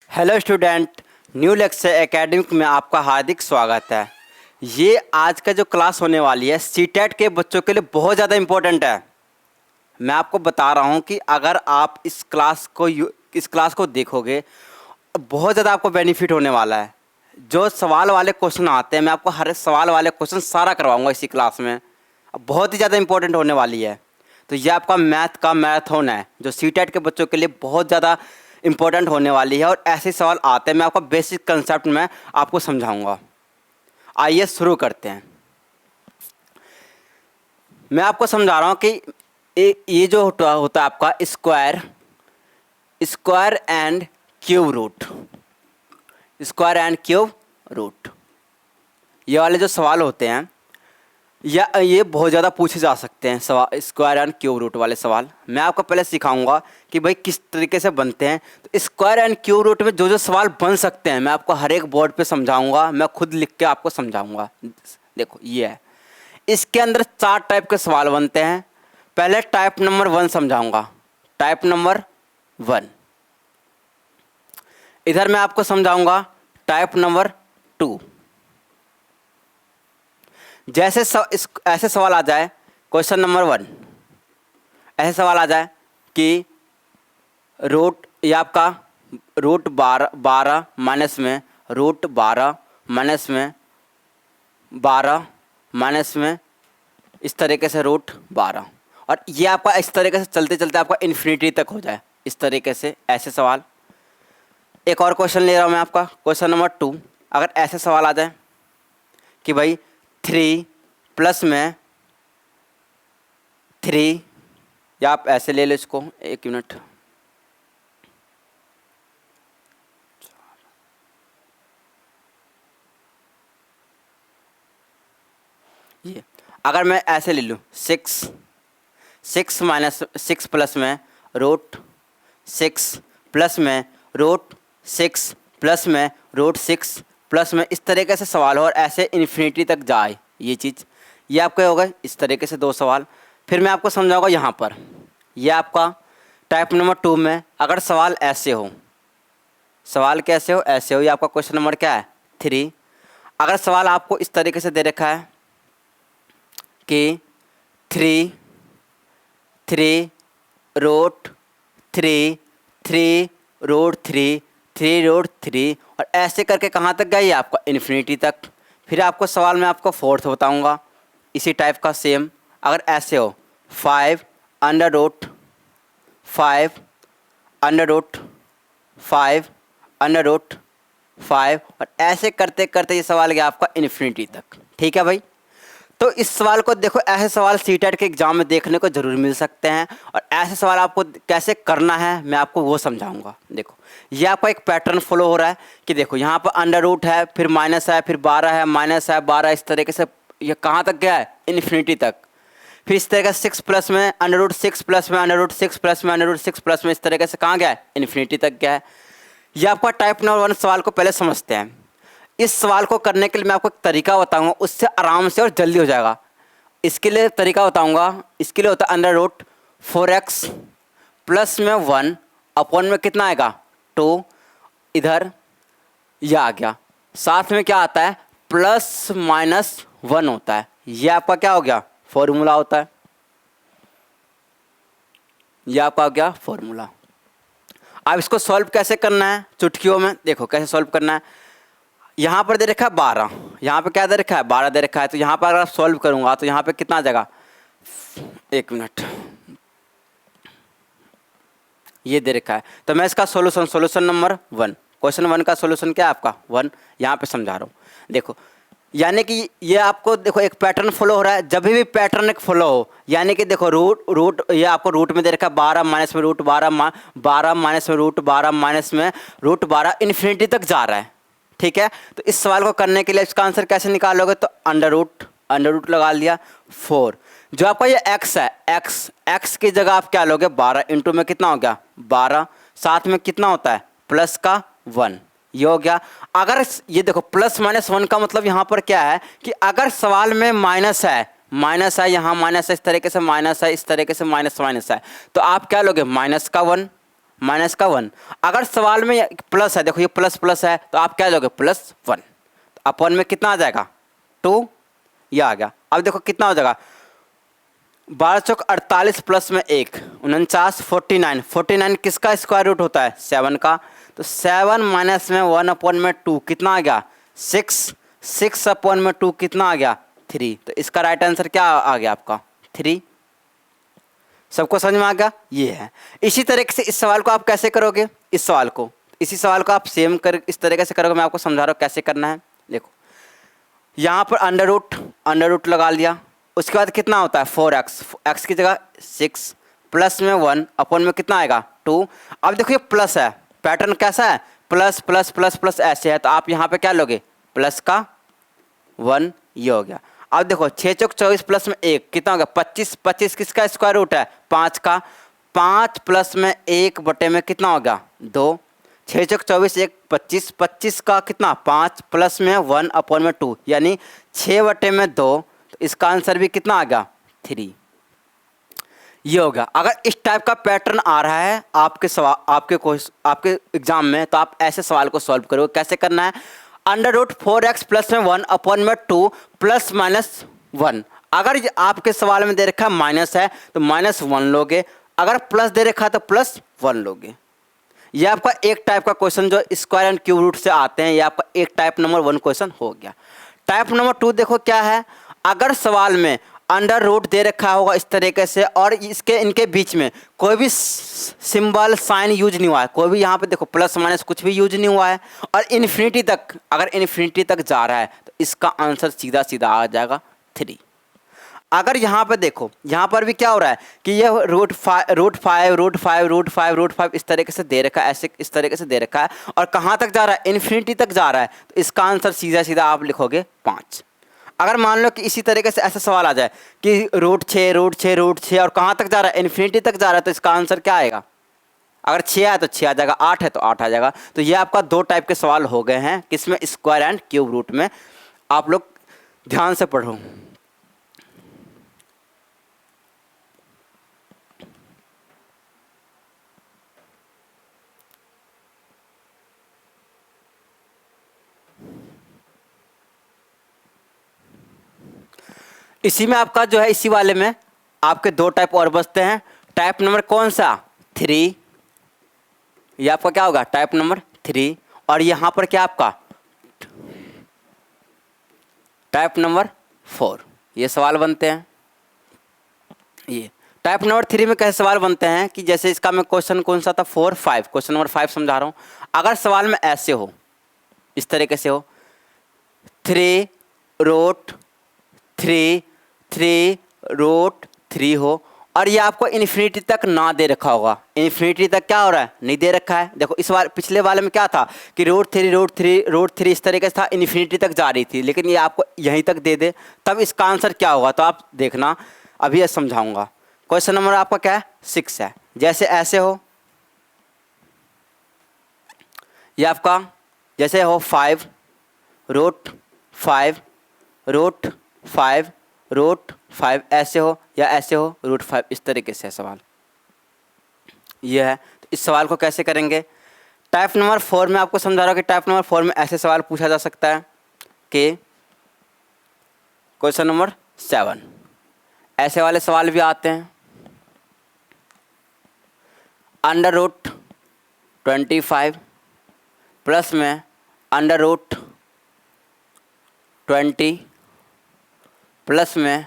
Hello student, new lecture academic में आपका हार्दिक स्वागत है। ये आज का जो क्लास होने वाली है सीटेट के बच्चों के लिए बहुत ज़्यादा इम्पोर्टेंट है। मैं आपको बता रहा हूँ कि अगर आप इस क्लास को देखोगे बहुत ज़्यादा आपको बेनिफिट होने वाला है। जो सवाल वाले क्वेश्चन आते हैं मैं आपको हर सवाल वाले क्वेश्चन सारा करवाऊँगा इसी क्लास में। बहुत ही ज़्यादा इंपॉर्टेंट होने वाली है। तो ये आपका मैथ का मैराथन है जो सीटेट के बच्चों के लिए बहुत ज़्यादा इम्पोर्टेंट होने वाली है और ऐसे सवाल आते हैं। मैं आपका बेसिक कंसेप्ट में आपको समझाऊंगा। आइए शुरू करते हैं। मैं आपको समझा रहा हूँ कि ये जो होता है आपका स्क्वायर एंड क्यूब रूट, ये वाले जो सवाल होते हैं या ये बहुत ज़्यादा पूछे जा सकते हैं। सवाल स्क्वायर एंड क्यूब रूट वाले सवाल मैं आपको पहले सिखाऊंगा कि भाई किस तरीके से बनते हैं। तो स्क्वायर एंड क्यूब रूट में जो जो सवाल बन सकते हैं मैं आपको हर एक बोर्ड पे समझाऊंगा। मैं खुद लिख के आपको समझाऊंगा। देखो ये है, इसके अंदर 4 टाइप के सवाल बनते हैं। पहले टाइप नंबर 1 समझाऊँगा। टाइप नंबर 1 इधर मैं आपको समझाऊँगा। टाइप नंबर 2 जैसे ऐसे सवाल आ जाए। क्वेश्चन नंबर 1 ऐसे सवाल आ जाए कि ये आपका रूट 12 माइनस में रूट 12 माइनस में 12 माइनस में इस तरीके से रूट 12, और ये आपका इस तरीके से चलते चलते आपका इन्फिनिटी तक हो जाए। इस तरीके से ऐसे सवाल। एक और क्वेश्चन ले रहा हूँ मैं आपका। क्वेश्चन नंबर 2 अगर ऐसे सवाल आ जाए कि भाई 3 प्लस में 3, या आप ऐसे ले लो इसको, एक मिनट। ये अगर मैं ऐसे ले लूँ 6 माइनस 6 प्लस में रूट 6 प्लस में रूट 6 प्लस में रूट 6 प्लस में, इस तरीके से सवाल हो और ऐसे इन्फिनिटी तक जाए ये चीज़। ये आपके हो गए इस तरीके से 2 सवाल। फिर मैं आपको समझाऊंगा यहाँ पर। ये आपका टाइप नंबर 2 में अगर सवाल ऐसे हो, सवाल कैसे हो, ऐसे हो। ये आपका क्वेश्चन नंबर क्या है 3। अगर सवाल आपको इस तरीके से दे रखा है कि 3 रूट 3 रूट 3 रूट 3, और ऐसे करके कहाँ तक गया ये आपका इन्फिनिटी तक। फिर आपको सवाल में आपको 4th बताऊंगा इसी टाइप का सेम। अगर ऐसे हो 5 अंडर रूट 5 और ऐसे करते करते ये सवाल गया आपका इन्फिनिटी तक। ठीक है भाई। तो इस सवाल को देखो, ऐसे सवाल सीटेट के एग्जाम में देखने को ज़रूर मिल सकते हैं, और ऐसे सवाल आपको कैसे करना है मैं आपको वो समझाऊंगा। देखो ये आपका एक पैटर्न फॉलो हो रहा है कि देखो यहाँ पर अंडर रूट है, फिर माइनस है, फिर 12 है, माइनस है 12, इस तरीके से ये कहाँ तक गया है इन्फिनिटी तक। फिर इस तरीके से 6 प्लस में अंडर रूट 6 प्लस में अंडर रूट 6 प्लस में अंडर रूट 6 प्लस में, इस तरीके से कहाँ गया है इन्फिनिटी तक गया है। ये आपका टाइप नंबर 1 सवाल को पहले समझते हैं। इस सवाल को करने के लिए मैं आपको एक तरीका बताऊंगा, उससे आराम से और जल्दी हो जाएगा। इसके लिए तरीका बताऊंगा। इसके लिए होता है अंडर रूट 4x प्लस में 1 अपॉन में कितना आएगा 2, इधर यह आ गया। साथ में क्या आता है प्लस माइनस 1 होता है। यह आपका क्या हो गया फॉर्मूला होता है। यह आपका हो गया फॉर्मूला। अब इसको सॉल्व कैसे करना है चुटकियों में, देखो कैसे सॉल्व करना है। यहाँ पर दे रखा है 12, यहाँ पे क्या दे रखा है 12 दे रखा है। तो यहाँ पर अगर आप सॉल्व करूँगा तो यहाँ पे कितना आ जाएगा, एक मिनट, ये दे रखा है। तो मैं इसका सॉल्यूशन नंबर 1, क्वेश्चन 1 का सॉल्यूशन क्या है आपका 1, यहाँ पे समझा रहा हूँ। देखो यानी कि ये आपको देखो एक पैटर्न फॉलो हो रहा है। जब भी पैटर्न एक फॉलो हो, यानी कि देखो रूट ये आपको रूट में दे रखा है 12 माइनस में रूट 12 माइनस में रूट 12 माइनस में रूट 12 इन्फिनिटी तक जा रहा है। ठीक है। तो इस सवाल को करने के लिए इसका आंसर कैसे निकालोगे, तो अंडर रूट लगा लिया 4। जो आपका ये x है, x की जगह आप क्या लोगे 12 इंटू में कितना हो गया 12, साथ में कितना होता है प्लस का 1, ये हो गया। अगर ये देखो प्लस माइनस 1 का मतलब यहाँ पर क्या है कि अगर सवाल में माइनस है यहाँ माइनस है, इस तरीके से माइनस है, इस तरीके से माइनस है, तो आप क्या लोगे माइनस का 1, माइनस का 1। अगर सवाल में प्लस है, देखो ये प्लस प्लस है तो आप क्या लोगे +1। अपन में कितना आ जाएगा 2, ये आ गया। अब देखो कितना हो जाएगा 12 चौक 48 प्लस में 1 49 49। 49 किसका स्क्वायर रूट होता है 7 का। तो 7 माइनस में 1/2 कितना आ गया 6। 6/2 कितना आ गया 3। तो इसका राइट आंसर क्या आ गया आपका 3। सबको समझ में आ गया। ये है। इसी तरीके से इस सवाल को आप कैसे करोगे, इस सवाल को, इसी सवाल को आप सेम कर इस तरीके से करोगे। मैं आपको समझा रहा हूँ कैसे करना है। देखो यहाँ पर अंडर रूट लगा लिया, उसके बाद कितना होता है 4x, x की जगह 6 प्लस में 1 अपन में कितना आएगा 2। अब देखो ये प्लस है, पैटर्न कैसा है प्लस प्लस प्लस प्लस ऐसे है, तो आप यहाँ पे क्या लोगे प्लस का 1, ये हो गया। अब देखो 6 चौक 24 प्लस में 1 कितना हो गया 25। 25 किसका स्क्वायर रूट है 5 का। 5 प्लस में 1 बटे में कितना हो गया 2। 6 चौक 24 1 25। 25 का कितना 5 प्लस में 1/2 यानी 6 बटे में 2। तो इसका आंसर भी कितना आ गया 3, ये होगा। अगर इस टाइप का पैटर्न आ रहा है आपके सवाल आपके एग्जाम में, तो आप ऐसे सवाल को सॉल्व करोगे। कैसे करना है √4x प्लस में 1/2 प्लस माइनस 1। अगर आपके सवाल में दे रखा है माइनस है तो -1 लोगे, अगर प्लस दे रखा है तो +1 लोगे। ये आपका एक टाइप का क्वेश्चन जो स्क्वायर एंड क्यूब रूट से आते हैं, ये आपका एक टाइप नंबर 1 क्वेश्चन हो गया। टाइप नंबर 2 देखो क्या है। अगर सवाल में अंडर रूट दे रखा होगा इस तरीके से और इनके बीच में कोई भी सिंबल साइन यूज नहीं हुआ है, कोई भी यहाँ पे देखो प्लस माइनस कुछ भी यूज नहीं हुआ है, और इन्फिनिटी तक, अगर इन्फिनिटी तक जा रहा है तो इसका आंसर सीधा सीधा आ जाएगा 3। अगर यहाँ पे देखो, यहाँ पर भी क्या हो रहा है कि ये √5 इस तरीके से दे रखा है, ऐसे इस तरीके से दे रखा है, और कहाँ तक जा रहा है इन्फिनिटी तक जा रहा है, तो इसका आंसर सीधा सीधा आप लिखोगे 5। अगर मान लो कि इसी तरीके से ऐसा सवाल आ जाए कि √6 और कहाँ तक जा रहा है इन्फिनिटी तक जा रहा है, तो इसका आंसर क्या आएगा। अगर 6 है तो 6 आ जाएगा, 8 है तो 8 आ जाएगा। तो ये आपका 2 टाइप के सवाल हो गए हैं, किसमें स्क्वायर एंड क्यूब रूट में। आप लोग ध्यान से पढ़ो। इसी में आपका जो है, इसी वाले में आपके 2 टाइप और बचते हैं। टाइप नंबर कौन सा 3, ये आपका क्या होगा टाइप नंबर 3, और यहाँ पर क्या आपका टाइप नंबर 4। ये सवाल बनते हैं। ये टाइप नंबर 3 में कैसे सवाल बनते हैं कि जैसे इसका मैं क्वेश्चन कौन सा था 4 5, क्वेश्चन नंबर 5 समझा रहा हूँ। अगर सवाल में ऐसे हो, इस तरीके से हो 3√3 हो, और ये आपको इन्फिनिटी तक ना दे रखा होगा। इन्फिनिटी तक क्या हो रहा है नहीं दे रखा है। देखो इस बार पिछले वाले में क्या था कि √3 इस तरीके से था, इन्फिनिटी तक जा रही थी, लेकिन ये आपको यहीं तक दे दे, तब इसका आंसर क्या होगा। तो आप देखना, अभी ये समझाऊंगा। क्वेश्चन नंबर आपका क्या है 6 है। जैसे ऐसे हो, ये आपका जैसे हो 5√5 ऐसे हो, या ऐसे हो √5, इस तरीके से सवाल ये है। तो इस सवाल को कैसे करेंगे। टाइप नंबर 4 में आपको समझा रहा हूँ कि टाइप नंबर 4 में ऐसे सवाल पूछा जा सकता है कि क्वेश्चन नंबर 7, ऐसे वाले सवाल भी आते हैं। √25 प्लस में √20 प्लस में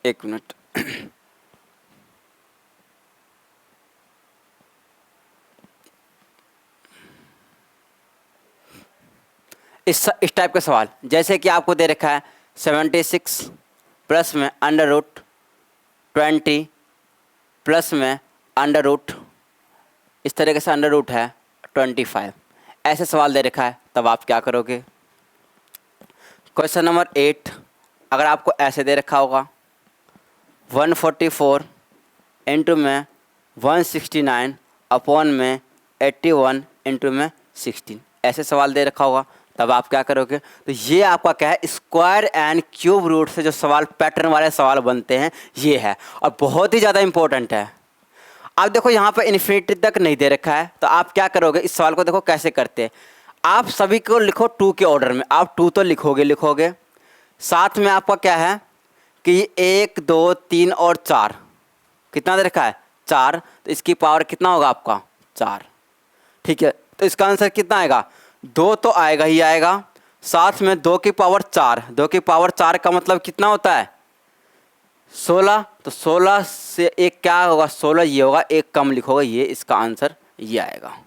एक मिनट इस टाइप का सवाल, जैसे कि आपको दे रखा है 76 प्लस में √20 प्लस में इस तरीके से है 25, ऐसे सवाल दे रखा है, तब आप क्या करोगे। क्वेश्चन नंबर 8 अगर आपको ऐसे दे रखा होगा 144 इंटू में 169 अपॉन में 81 इंटू में 16, ऐसे सवाल दे रखा होगा, तब आप क्या करोगे? तो ये आपका क्या है, स्क्वायर एंड क्यूब रूट से जो सवाल पैटर्न वाले सवाल बनते हैं ये है, और बहुत ही ज़्यादा इंपॉर्टेंट है। अब देखो यहाँ पर इन्फिनिटी तक नहीं दे रखा है, तो आप क्या करोगे, इस सवाल को देखो कैसे करते हैं। आप सभी को लिखो 2 के ऑर्डर में, आप 2 तो लिखोगे, साथ में आपका क्या है कि 1 2 3 और 4, कितना दे रखा है 4, तो इसकी पावर कितना होगा आपका 4, ठीक है। तो इसका आंसर कितना आएगा, 2 तो आएगा ही आएगा, साथ में 2 की पावर 4, 2 की पावर 4 का मतलब कितना होता है 16, तो 16 से एक क्या होगा 16, ये होगा, एक कम लिखोगे, ये इसका आंसर ये आएगा।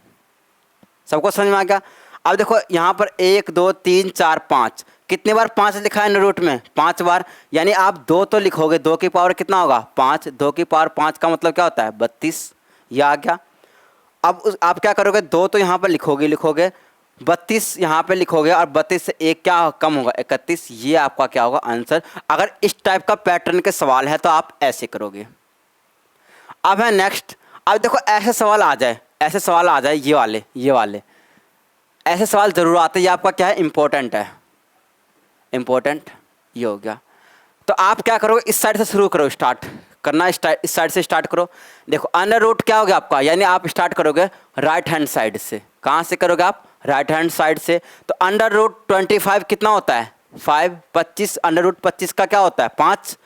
सबको समझ में आ गया? अब देखो यहाँ पर 1 2 3 4 5, कितने बार 5 लिखा है रूट में 5 बार, यानी आप 2 तो लिखोगे, 2 की पावर कितना होगा 5, 2 की पावर 5 का मतलब क्या होता है 32, ये आ गया। अब आप क्या करोगे, 2 तो यहाँ पर लिखोगे, 32 यहाँ पे लिखोगे, और 32 से एक क्या कम होगा 31, ये आपका क्या होगा आंसर। अगर इस टाइप का पैटर्न के सवाल है तो आप ऐसे करोगे। अब है नेक्स्ट, अब देखो ऐसे सवाल आ जाए, ये वाले ऐसे सवाल जरूर आते हैं, ये आपका क्या है इंपॉर्टेंट है, इंपॉर्टेंट ये हो गया। तो आप क्या करोगे, इस साइड से शुरू करो, स्टार्ट करना, इस साइड से स्टार्ट करो। देखो अंडर रूट क्या हो गया आपका, यानी आप स्टार्ट करोगे राइट हैंड साइड से। कहाँ से करोगे आप, राइट हैंड साइड से। तो अंडर रूट 25 कितना होता है 5, 25 अंडर रूट 25 का क्या होता है 5,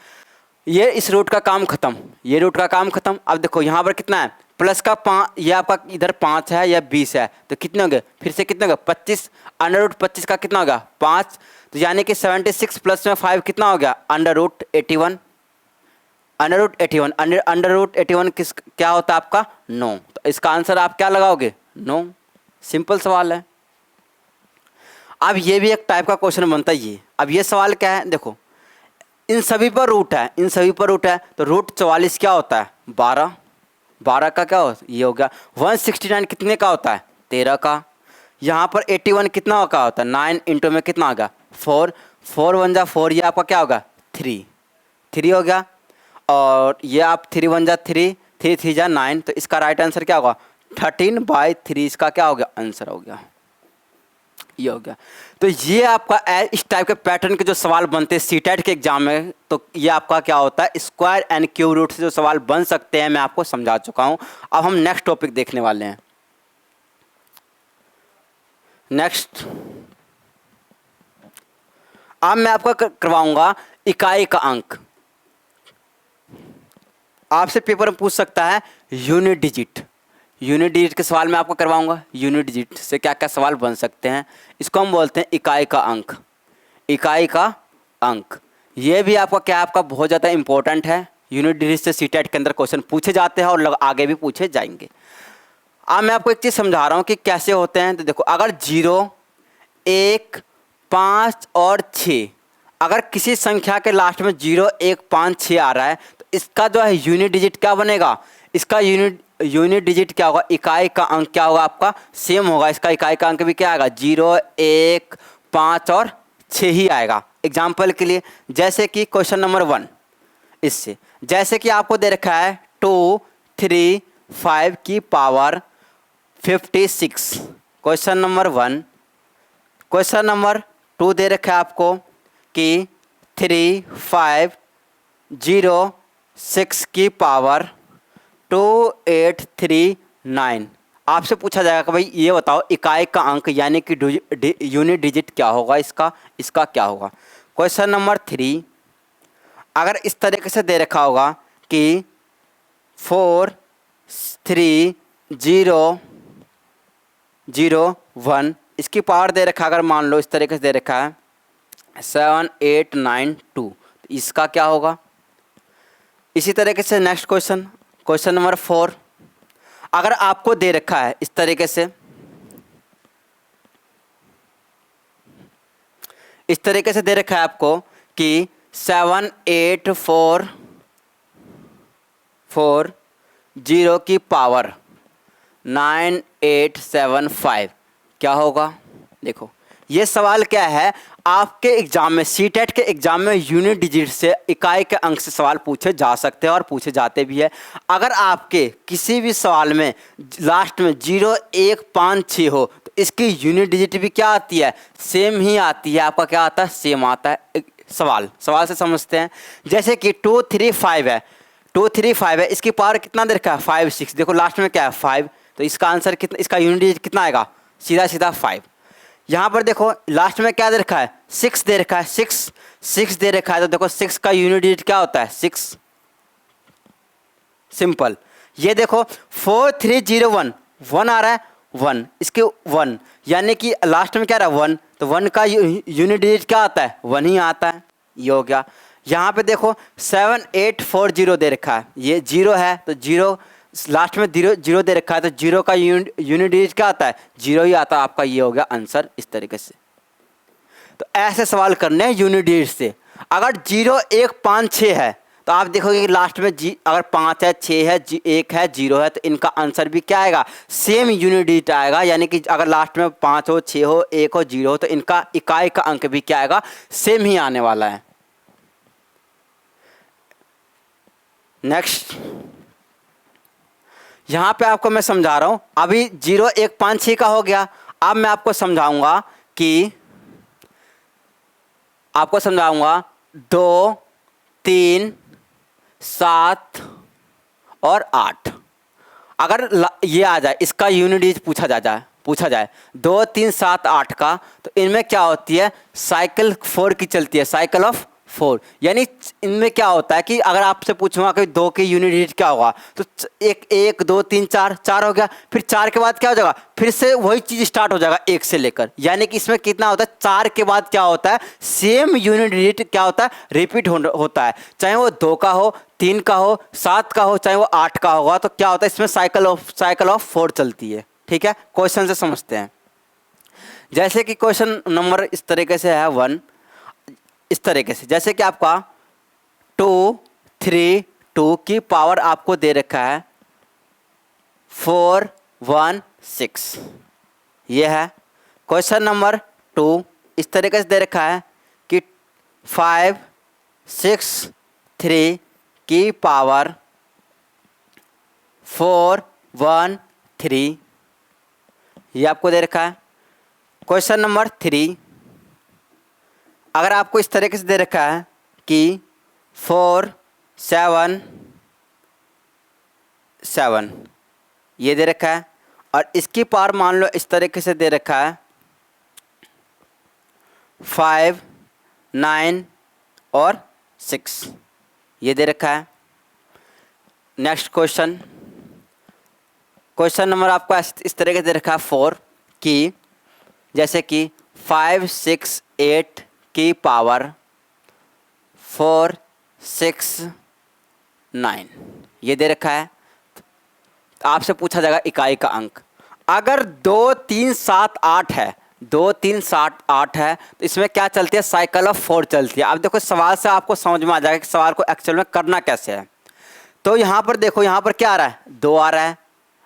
ये इस रूट का काम खत्म, ये रूट का काम खत्म। अब देखो यहाँ पर कितना है प्लस का 5, ये आपका इधर 5 है या 20 है, तो कितने हो गए फिर से कितने हो गए 25, अंडर रूट 25 का कितना हो गया 5, तो यानी कि 76 प्लस में 5 कितना हो गया under root 81, under root 81, under root 81 किस क्या होता है आपका 9, तो इसका आंसर आप क्या लगाओगे 9, सिंपल सवाल है। अब ये भी एक टाइप का क्वेश्चन बनता है ये। अब ये सवाल क्या है, देखो इन सभी पर रूट है, इन सभी पर रूट है, तो रूट 44 क्या होता है 12, 12 का क्या हो ये हो गया। 169 कितने का होता है 13 का। यहाँ पर 81 कितना का होता है 9 इंटू में कितना होगा 4, 4 1 जा 4, ये आपका क्या होगा 3 हो गया। और ये आप 3 1 जा 3, 3 3 जा 9, तो इसका राइट आंसर क्या होगा 13/3, इसका क्या हो गया आंसर हो गया, ये हो गया। तो ये आपका इस टाइप के पैटर्न के जो सवाल बनते हैं सीटेट के एग्जाम में, तो ये आपका क्या होता है स्क्वायर एंड क्यूब रूट से जो सवाल बन सकते हैं मैं आपको समझा चुका हूं। अब हम नेक्स्ट टॉपिक देखने वाले हैं। नेक्स्ट अब मैं आपको करवाऊंगा इकाई का अंक। आपसे पेपर में पूछ सकता है यूनिट डिजिट, यूनिट डिजिट के सवाल मैं आपको करवाऊंगा। यूनिट डिजिट से क्या क्या सवाल बन सकते हैं, इसको हम बोलते हैं इकाई का अंक, इकाई का अंक। ये भी आपका क्या आपका बहुत ज़्यादा इंपॉर्टेंट है। यूनिट डिजिट से सीटेट के अंदर क्वेश्चन पूछे जाते हैं और आगे भी पूछे जाएंगे। अब मैं आपको एक चीज़ समझा रहा हूँ कि कैसे होते हैं। तो देखो अगर 0 1 5 और 6, अगर किसी संख्या के लास्ट में 0 1 5 6 आ रहा है तो इसका जो है यूनिट डिजिट क्या बनेगा, इसका यूनिट डिजिट क्या होगा, इकाई का अंक क्या होगा आपका सेम होगा। इसका इकाई का अंक भी क्या आएगा 0 1 5 और 6 ही आएगा। एग्जाम्पल के लिए जैसे कि क्वेश्चन नंबर 1, इससे जैसे कि आपको दे रखा है 2 3 5 की power 56, question number 1। Question number 2 दे रखा है आपको कि 3 5 0 6 की पावर 2839। आपसे पूछा जाएगा कि भाई ये बताओ इकाई का अंक यानी कि यूनिट डिजिट क्या होगा, इसका क्या होगा। क्वेश्चन नंबर 3 अगर इस तरीके से दे रखा होगा कि 4 3 0 0 1, इसकी पावर दे रखा है, अगर मान लो इस तरीके से दे रखा है 7892, तो इसका क्या होगा। इसी तरीके से नेक्स्ट क्वेश्चन, क्वेश्चन नंबर 4 अगर आपको दे रखा है इस तरीके से, इस तरीके से दे रखा है आपको कि 7840 की पावर 9875 क्या होगा। देखो ये सवाल क्या है, आपके एग्जाम में सीटेट के एग्जाम में यूनिट डिजिट से इकाई के अंक से सवाल पूछे जा सकते हैं और पूछे जाते भी है। अगर आपके किसी भी सवाल में लास्ट में 0 1 5 6 हो तो तो इसकी यूनिट डिजिट भी क्या आती है, सेम ही आती है। आपका क्या आता है, सेम आता है। सवाल से समझते हैं। जैसे कि 2 3 5 है, 2 3 5 है, इसकी पावर कितना दे रखा है, 5 6। देखो लास्ट में क्या है 5, तो इसका आंसर कितना, इसका यूनिट डिजिट कितना आएगा, सीधा सीधा 5। यहाँ पर देखो लास्ट में क्या दे रखा है, 6 दे रखा है, 6 दे रखा है, तो देखो 6 का यूनिट डिजिट क्या होता है, 6। सिंपल। ये देखो 4 3 0 1, 1 आ रहा है, 1, इसके 1, यानी कि लास्ट में क्या रहा 1, तो 1 का यूनिट डिजिट क्या आता है, 1 ही आता है। ये हो गया। यहाँ पे देखो 7 8 4 0 दे रखा है, ये 0 है, तो 0 लास्ट में 0 दे रखा है, तो 0 का यूनिट डिजिट क्या आता है, 0 ही आता है। आपका ये हो गया आंसर इस तरीके से। तो ऐसे सवाल करने हैं यूनिट डिजिट से। अगर 0 1 5 6 है, तो आप देखोगे कि लास्ट में अगर 5 है, 6 है, 1 है, 0 है, तो इनका आंसर भी क्या आएगा, सेम यूनिट डिजिट आएगा। यानी कि अगर लास्ट में 5 हो, 6 हो, 1 हो, 0 हो, तो इनका इकाई का अंक भी क्या आएगा, सेम ही आने वाला है। नेक्स्ट, यहां पे आपको मैं समझा रहा हूं। अभी 0 1 5 6 का हो गया। अब मैं आपको समझाऊंगा कि 2 3 7 और 8। अगर ये आ जाए, इसका यूनिट डिजिट पूछा जाए 2 3 7 8 का, तो इनमें क्या होती है, साइकिल 4 की चलती है, साइकिल ऑफ 4। यानी इनमें क्या होता है कि अगर आपसे पूछूंगा कि 2 की यूनिट डिजिट क्या होगा, तो 1 2 3 4 हो गया, फिर 4 के बाद क्या हो जाएगा, फिर से वही चीज़ स्टार्ट हो जाएगा 1 से लेकर। यानी कि इसमें कितना होता है, 4 के बाद क्या होता है, सेम यूनिट डिजिट क्या होता है, रिपीट होता है। चाहे वो 2 का हो, 3 का हो, 7 का हो, चाहे वो 8 का होगा, तो क्या होता है, इसमें साइकिल ऑफ 4 चलती है। ठीक है, क्वेश्चन से समझते हैं। जैसे कि क्वेश्चन नंबर इस तरीके से है 1, इस तरीके से, जैसे कि आपका 2 3 2 की पावर आपको दे रखा है 4 1 6। ये है क्वेश्चन नंबर 2। इस तरीके से दे रखा है कि 5 6 3 की पावर 4 1 3। ये आपको दे रखा है। क्वेश्चन नंबर 3, अगर आपको इस तरीके से दे रखा है कि 4 7 7, ये दे रखा है, और इसकी पावर मान लो इस तरीके से दे रखा है 5 9 और 6, ये दे रखा है। नेक्स्ट क्वेश्चन नंबर आपको इस तरीके से दे रखा है 4 की, जैसे कि 5 6 8 की पावर 4 6 9, ये दे रखा है। आपसे पूछा जाएगा इकाई का अंक। अगर 2 3 7 8 है, 2 3 7 8 है, तो इसमें क्या चलती है, साइकिल ऑफ 4 चलती है। अब देखो सवाल से आपको समझ में आ जाएगा कि सवाल को एक्चुअल में करना कैसे है। तो यहाँ पर देखो, यहाँ पर क्या आ रहा है, 2 आ रहा है।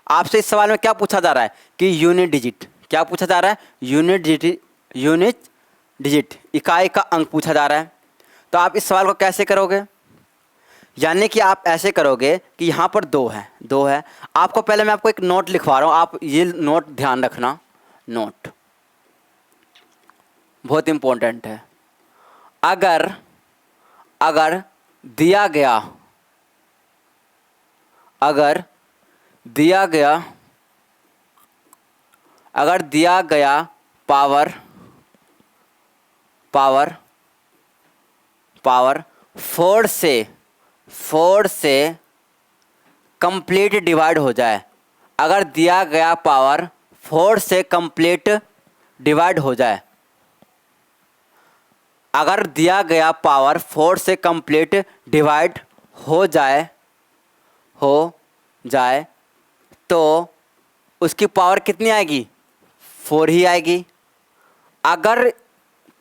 आपसे इस सवाल में क्या पूछा जा रहा है कि यूनिट डिजिट, क्या पूछा जा रहा है, यूनिट डिजिट, इकाई का अंक पूछा जा रहा है। तो आप इस सवाल को कैसे करोगे, यानी कि आप ऐसे करोगे कि यहाँ पर 2 है। आपको पहले मैं आपको एक नोट लिखवा रहा हूँ, आप ये नोट ध्यान रखना, नोट बहुत इम्पोर्टेंट है। अगर दिया गया पावर 4 से कंप्लीट डिवाइड हो जाए, अगर दिया गया पावर 4 से कंप्लीट डिवाइड हो जाए, अगर दिया गया पावर 4 से कंप्लीट डिवाइड हो जाए तो उसकी पावर कितनी आएगी, 4 ही आएगी। अगर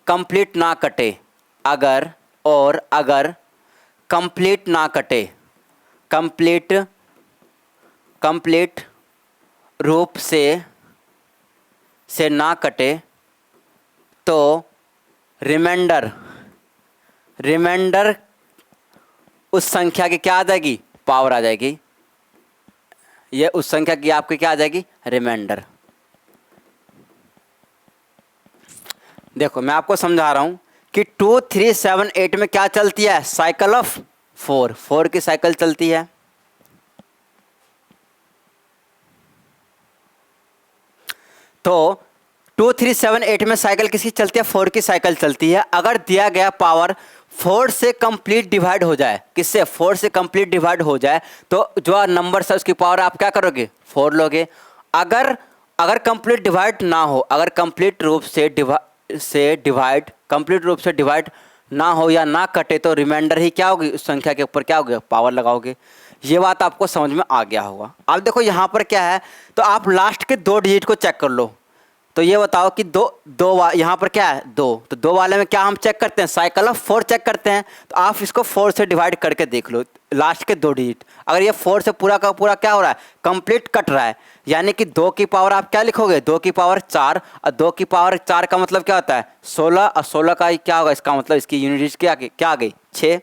कंप्लीट ना कटे, अगर कंप्लीट ना कटे, कंप्लीट रूप से ना कटे, तो रिमाइंडर उस संख्या की क्या आ जाएगी, पावर आ जाएगी। ये उस संख्या की आपकी क्या आ जाएगी, रिमाइंडर। देखो मैं आपको समझा रहा हूँ कि 2 3 7 8 में क्या चलती है, साइकिल ऑफ 4 की साइकिल चलती है। तो 2 3 7 8 में साइकिल किसकी चलती है, 4 की साइकिल चलती है। अगर दिया गया पावर 4 से कंप्लीट डिवाइड हो जाए, किससे, 4 से कंप्लीट डिवाइड हो जाए, तो जो नंबर है उसकी पावर आप क्या करोगे, 4 लोगे। अगर कंप्लीट डिवाइड ना हो, अगर कंप्लीट रूप से डिवाइड ना हो या ना कटे, तो रिमाइंडर ही क्या होगी, उस संख्या के ऊपर क्या होगा, पावर लगाओगे। ये बात आपको समझ में आ गया होगा। अब देखो यहाँ पर क्या है, तो आप लास्ट के 2 डिजिट को चेक कर लो। तो ये बताओ कि यहाँ पर क्या है, 2, तो 2 वाले में क्या हम चेक करते हैं, साइकिल ऑफ 4 चेक करते हैं। तो आप इसको 4 से डिवाइड करके देख लो लास्ट के 2 डिजिट। अगर ये 4 से पूरा का पूरा क्या हो रहा है, कंप्लीट कट रहा है, यानी कि 2 की पावर आप क्या लिखोगे, 2 की पावर 4, और 2 की पावर 4 का मतलब क्या होता है, 16, और 16 का क्या होगा, इसका मतलब इसकी यूनिट डिजिट क्या आ गई, 6।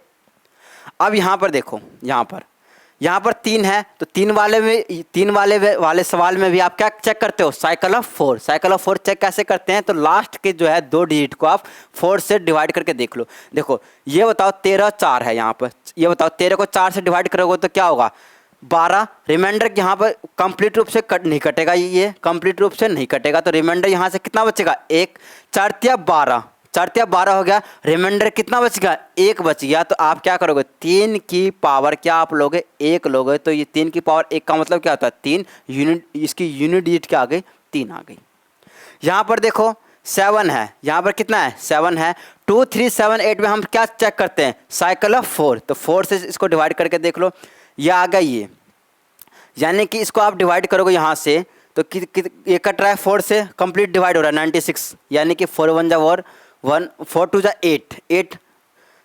अब यहाँ पर देखो, यहाँ पर 3 है, तो 3 वाले सवाल में भी आप क्या चेक करते हो, साइकिल ऑफ 4 चेक कैसे करते हैं, तो लास्ट के जो है 2 डिजिट को आप 4 से डिवाइड करके देख लो। देखो ये बताओ 13 4 है यहाँ पर, ये बताओ 13 को 4 से डिवाइड करोगे तो क्या होगा, 12। रिमाइंडर यहाँ पर कंप्लीट रूप से नहीं कटेगा, ये कंप्लीट रूप से नहीं कटेगा, तो रिमाइंडर यहाँ से कितना बचेगा, 1, 4 तिया 12, 4 तिया 12 हो गया। रिमाइंडर कितना बच गया, 1 बच गया। तो आप क्या करोगे, 3 की पावर क्या आप लोगे, 1 लोगे। तो ये 3 की पावर 1 का मतलब क्या होता है, 3 यूनिट, इसकी यूनिट डिजिट क्या आ गई, 3 आ गई। यहाँ पर देखो 7 है, यहाँ पर कितना है, 7 है। 2 3 7 8 में हम क्या चेक करते हैं, साइकिल ऑफ 4, तो 4 से इसको डिवाइड करके देख लो, ये आ गया ये, यानी कि इसको आप डिवाइड करोगे यहाँ से, तो ये कट रहा है 4 से, कंप्लीट डिवाइड हो रहा है 96, यानी कि 4 1 जा 1, 4 2 जा 8,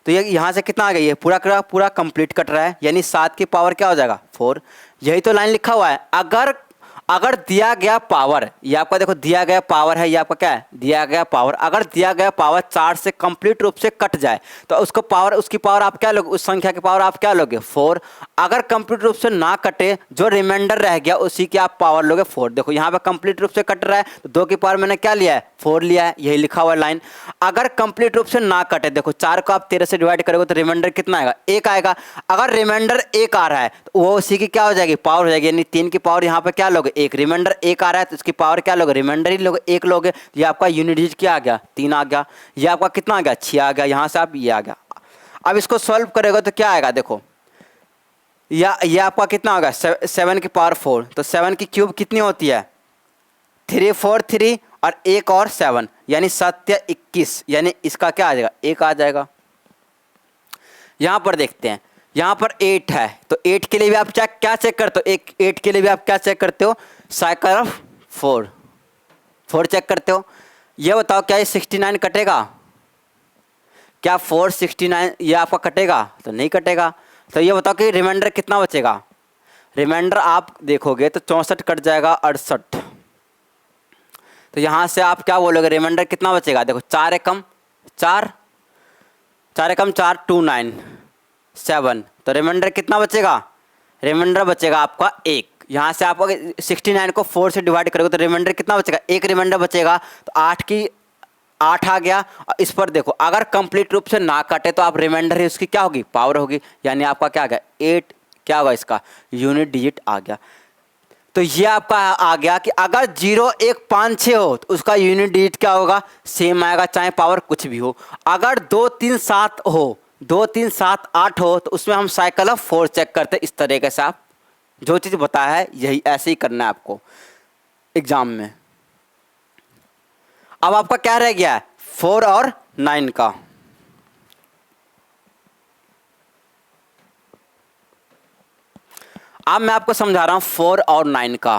तो ये यहाँ से कितना आ गया, ये पूरा कंप्लीट कट रहा है, यानी 7 की पावर क्या हो जाएगा, 4। यही तो लाइन लिखा हुआ है। अगर दिया गया पावर, ये आपका देखो दिया गया पावर है, ये आपका क्या है, दिया गया पावर, अगर दिया गया पावर 4 से कंप्लीट रूप से कट जाए, तो उसकी पावर आप क्या लोगे, उस संख्या की पावर आप क्या लोगे, 4। अगर कंप्लीट रूप से ना कटे, जो रिमाइंडर रह गया उसी की आप पावर लोगे 4। देखो यहाँ पे कंप्लीट रूप से कट रहा है, तो 2 की पावर मैंने क्या लिया है, 4 लिया है, यही लिखा हुआ लाइन। अगर कंप्लीट रूप से ना कटे, देखो 4 को आप 13 से डिवाइड करोगे तो रिमाइंडर कितना आएगा, 1 आएगा। अगर रिमाइंडर 1 आ रहा है, तो वो उसी की क्या हो जाएगी, पावर हो जाएगी, यानी 3 की पावर यहाँ पे क्या लोगे, 1। रिमाइंडर 1 आ रहा है, तो इसकी पावर क्या लोगे, रिमाइंडर ही लोगे, 1 लोगे। ये आपका यूनिट डिजिट क्या आ गया, 3 आ गया। ये आपका कितना आ गया, 6 आ गया। यहाँ से आप ये आ गया। अब इसको सॉल्व करेगा तो क्या आएगा, देखो ये आपका कितना होगा, 7 की पावर 4, तो 7 की क्यूब कितनी होती है, 3 4 3 और 1 और 7, यानी 7 या 21, यानी इसका क्या आ जाएगा, 1 आ जाएगा। यहाँ पर देखते हैं, यहाँ पर 8 है, तो 8 के लिए भी आप क्या चेक करते हो, 8 के लिए भी आप क्या चेक करते हो, साइकिल ऑफ 4 चेक करते हो। ये बताओ क्या ये 69 कटेगा, क्या 4 69 ये आपका कटेगा, तो नहीं कटेगा। तो ये बताओ कि रिमाइंडर कितना बचेगा, रिमाइंडर आप देखोगे तो 64 कट जाएगा, 68। तो यहाँ से आप क्या बोलोगे, रिमाइंडर कितना बचेगा, देखो 4 एकम 4, 2 9 7, तो रिमाइंडर कितना बचेगा, रिमाइंडर बचेगा आपका 1। यहाँ से आप अगर 69 को 4 से डिवाइड करोगे तो रिमाइंडर कितना बचेगा, 1 रिमाइंडर बचेगा। तो 8 आ गया। और इस पर देखो अगर कंप्लीट रूप से ना काटे तो आप रिमाइंडर ही उसकी क्या होगी, पावर होगी, यानी आपका क्या आ गया, 8 क्या होगा, इसका यूनिट डिजिट आ गया। तो ये आपका आ गया कि अगर 0 1 5 6 हो तो उसका यूनिट डिजिट क्या होगा, सेम आएगा, चाहे पावर कुछ भी हो। अगर 2 3 7 हो, 2 3 7 8 हो, तो उसमें हम साइकिल ऑफ 4 चेक करते हैं। इस तरीके से आप जो चीज़ बताया है यही ऐसे ही करना है आपको एग्जाम में। अब आपका क्या रह गया है, 4 और 9 का। अब मैं आपको समझा रहा हूं 4 और 9 का।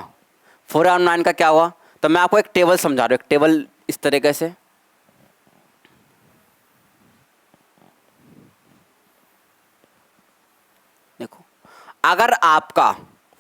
4 और 9 का क्या हुआ, तो मैं आपको एक टेबल समझा रहा हूं, एक टेबल इस तरीके से। देखो अगर आपका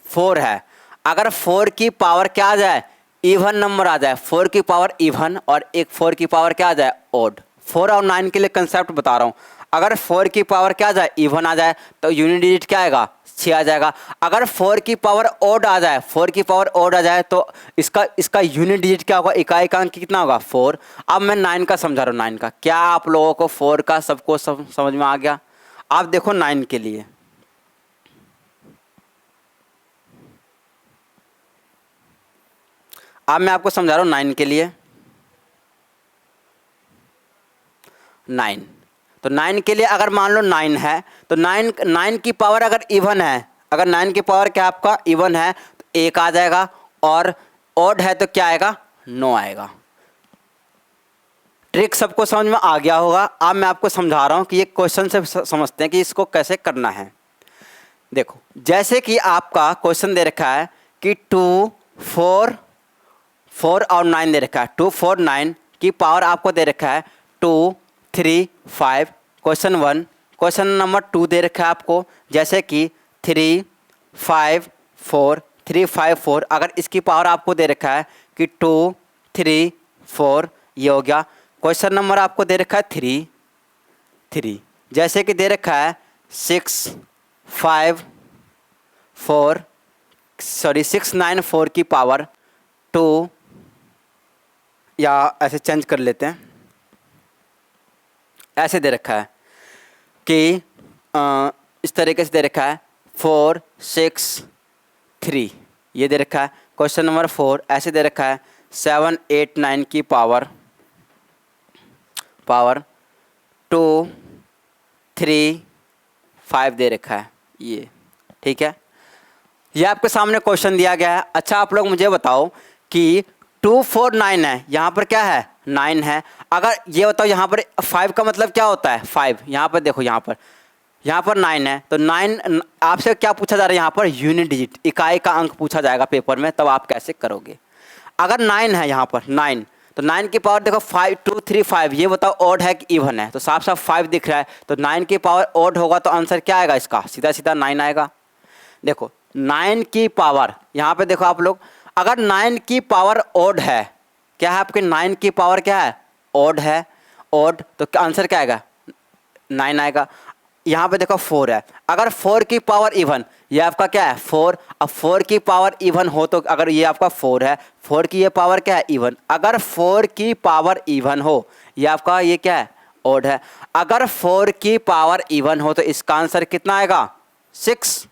4 है, अगर 4 की पावर क्या आ जाए, इवन नंबर आ जाए, 4 की पावर इवन और एक 4 की पावर क्या आ जाए, ओड। 4 और 9 के लिए कंसेप्ट बता रहा हूं। अगर 4 की पावर क्या आ जाए, इवन आ जाए, तो यूनिट डिजिट क्या आएगा, 6 आ जाएगा। अगर 4 की पावर ऑड आ जाए, 4 की पावर ऑड आ जाए तो इसका यूनिट डिजिट क्या होगा, इकाई का अंक कितना होगा, 4। अब मैं 9 का समझा रहा हूँ, 9 का। क्या आप लोगों को 4 का सबको समझ में आ गया? आप देखो 9 के लिए, अब मैं आपको समझा रहा हूँ 9 के लिए। 9, तो 9 के लिए अगर मान लो 9 है, तो 9 की पावर अगर इवन है, अगर 9 की पावर क्या आपका इवन है, तो 1 आ जाएगा, और ऑड है तो क्या आएगा, 9 आएगा। ट्रिक सबको समझ में आ गया होगा। अब मैं आपको समझा रहा हूँ कि ये क्वेश्चन से समझते हैं कि इसको कैसे करना है। देखो, जैसे कि आपका क्वेश्चन दे रखा है कि 2, 4 और 9 दे रखा है। 2, 4, 9 की पावर आपको दे रखा है 2, 3, 5। क्वेश्चन 1। क्वेश्चन नंबर 2 दे रखा है आपको, जैसे कि 3, 5, 4, 3, 5, 4। अगर इसकी पावर आपको दे रखा है कि 2, 3, 4, ये हो गया। क्वेश्चन नंबर आपको दे रखा है 3। जैसे कि दे रखा है 6, 5, 4, 6, 9, 4 की पावर 2, या ऐसे चेंज कर लेते हैं, ऐसे दे रखा है कि इस तरीके से दे रखा है 4, 6, 3, ये दे रखा है। क्वेश्चन नंबर 4 ऐसे दे रखा है 7, 8, 9 की पावर 2, 3, 5 दे रखा है, ये ठीक है। ये आपके सामने क्वेश्चन दिया गया है। अच्छा, आप लोग मुझे बताओ कि 2, 4, 9 है, यहाँ पर क्या है, 9 है। अगर ये बताओ यहाँ पर 5 का मतलब क्या होता है, 5। यहाँ पर देखो, यहाँ पर 9 है, तो 9 आपसे क्या पूछा जा रहा है, यहाँ पर यूनिट डिजिट, इकाई का अंक पूछा जाएगा पेपर में, तब आप कैसे करोगे। अगर 9 है यहाँ पर 9, तो 9 की पावर देखो 5, 2, 3, 5, ये बताओ ऑड है कि इवन है, तो साफ साफ 5 दिख रहा है, तो 9 की पावर ऑड होगा तो आंसर क्या आएगा इसका, सीधा सीधा 9 आएगा। देखो 9 की पावर, यहाँ पे देखो आप लोग, अगर 9 की पावर ऑड है, क्या है आपके 9 की पावर क्या है, ऑड है, ऑड, तो आंसर क्या आएगा, 9 आएगा। यहाँ पे देखो 4 है, अगर 4 की पावर इवन, ये आपका क्या है 4। अब 4 की पावर इवन हो तो, अगर ये आपका 4 है, 4 की ये पावर क्या है, इवन। अगर 4 की पावर इवन हो, ये आपका ये क्या है, ऑड है। अगर 4 की पावर इवन हो तो इसका आंसर कितना आएगा, 6।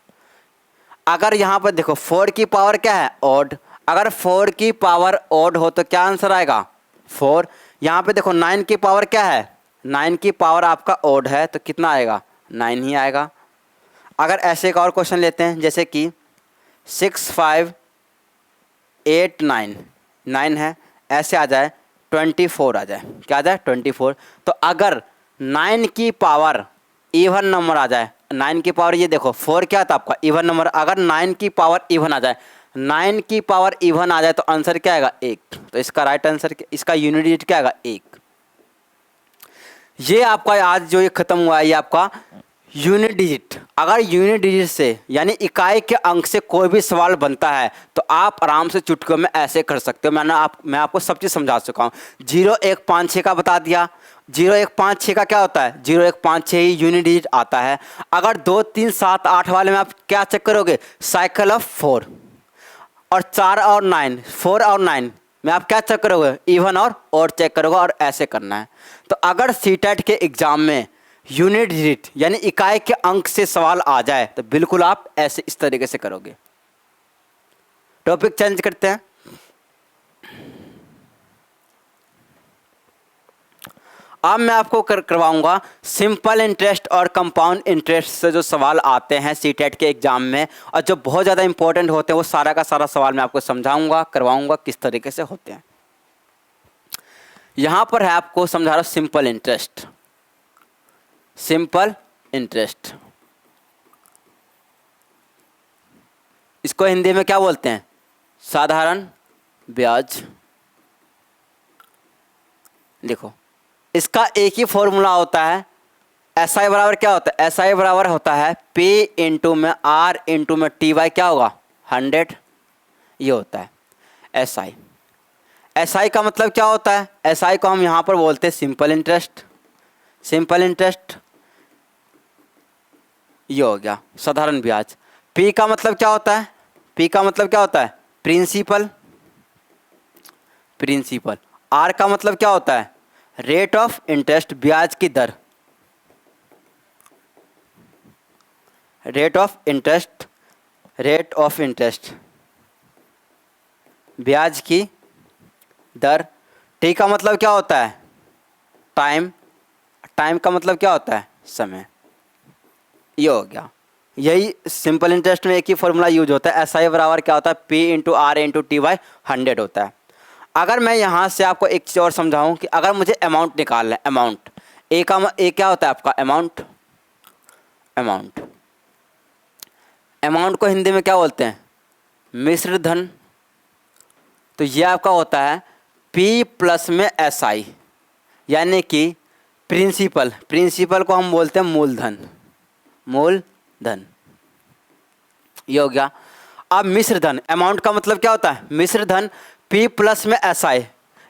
अगर यहाँ पर देखो 4 की पावर क्या है, ऑड, अगर 4 की पावर ऑड हो तो क्या आंसर आएगा, 4। यहाँ पे देखो 9 की पावर क्या है, 9 की पावर आपका ऑड है, तो कितना आएगा, 9 ही आएगा। अगर ऐसे एक और क्वेश्चन लेते हैं, जैसे कि 6, 5, 8, 9, 9 है, ऐसे आ जाए 24 आ जाए, क्या आ जाए, 24। तो अगर 9 की पावर इवन नंबर आ जाए, 9 की पावर ये देखो 4 क्या था आपका, इवन नंबर, अगर 9 की पावर इवन आ जाए, 9 की पावर इवन आ जाए तो आंसर क्या आएगा, 1। तो इसका राइट आंसर, इसका यूनिट डिजिट क्या आएगा, 1। ये आपका आज जो ये खत्म हुआ है, ये आपका यूनिट डिजिट। अगर यूनिट डिजिट से यानी इकाई के अंक से कोई भी सवाल बनता है तो आप आराम से चुटकियों में ऐसे कर सकते हो। मैं आपको सब चीज़ समझा चुका हूँ। 0, 1, 5, 6 का बता दिया। 0, 1, 5, 6 का क्या होता है, 0, 1, 5, 6 ही यूनिट डिजिट आता है। अगर 2, 3, 7, 8 वाले में आप क्या चेक करोगे, साइकिल ऑफ 4। और 4 और 9, 4 और 9 में आप क्या चेक करोगे, इवन और ऑड चेक करोगे, और ऐसे करना है। तो अगर सीटेट के एग्जाम में यूनिट डिजिट यानी इकाई के अंक से सवाल आ जाए तो बिल्कुल आप ऐसे इस तरीके से करोगे। टॉपिक चेंज करते हैं। अब मैं आपको करवाऊंगा सिंपल इंटरेस्ट और कंपाउंड इंटरेस्ट से जो सवाल आते हैं सीटेट के एग्जाम में, और जो बहुत ज़्यादा इंपॉर्टेंट होते हैं, वो सारा का सारा सवाल मैं आपको समझाऊंगा, करवाऊंगा किस तरीके से होते हैं। यहाँ पर है आपको समझा रहा हूँ सिंपल इंटरेस्ट। सिंपल इंटरेस्ट, इसको हिंदी में क्या बोलते हैं, साधारण ब्याज। देखो इसका एक ही फॉर्मूला होता है, एस आई बराबर क्या होता है, एस आई बराबर होता है P इंटू में R इंटू में टी वाई क्या होगा 100, ये होता है एस आई। एस आई का मतलब क्या होता है, एस आई को हम यहाँ पर बोलते हैं सिंपल इंटरेस्ट। सिंपल इंटरेस्ट ये हो गया साधारण ब्याज। पी का मतलब क्या होता है? पी का मतलब क्या होता है? प्रिंसिपल। प्रिंसिपल। आर का मतलब क्या होता है? रेट ऑफ इंटरेस्ट, ब्याज की दर। Rate of interest, rate of interest, ब्याज की दर। टी का मतलब क्या होता है? टाइम। टाइम का मतलब क्या होता है? समय। ये हो गया। यही सिंपल इंटरेस्ट में एक ही फॉर्मूला यूज होता है। एस आई बराबर क्या होता है? P into R into T by 100 होता है। अगर मैं यहाँ से आपको एक चीज़ और समझाऊँ कि अगर मुझे अमाउंट निकालना है, अमाउंट, ए क्या होता है आपका? अमाउंट। अमाउंट। अमाउंट को हिंदी में क्या बोलते हैं? मिश्र धन। तो ये आपका होता है पी प्लस में एस आई, यानी कि प्रिंसिपल। प्रिंसिपल को हम बोलते हैं मूलधन। मूलधन। ये हो गया। अब मिश्र धन, अमाउंट का मतलब क्या होता है? मिश्र धन पी प्लस में एस आई,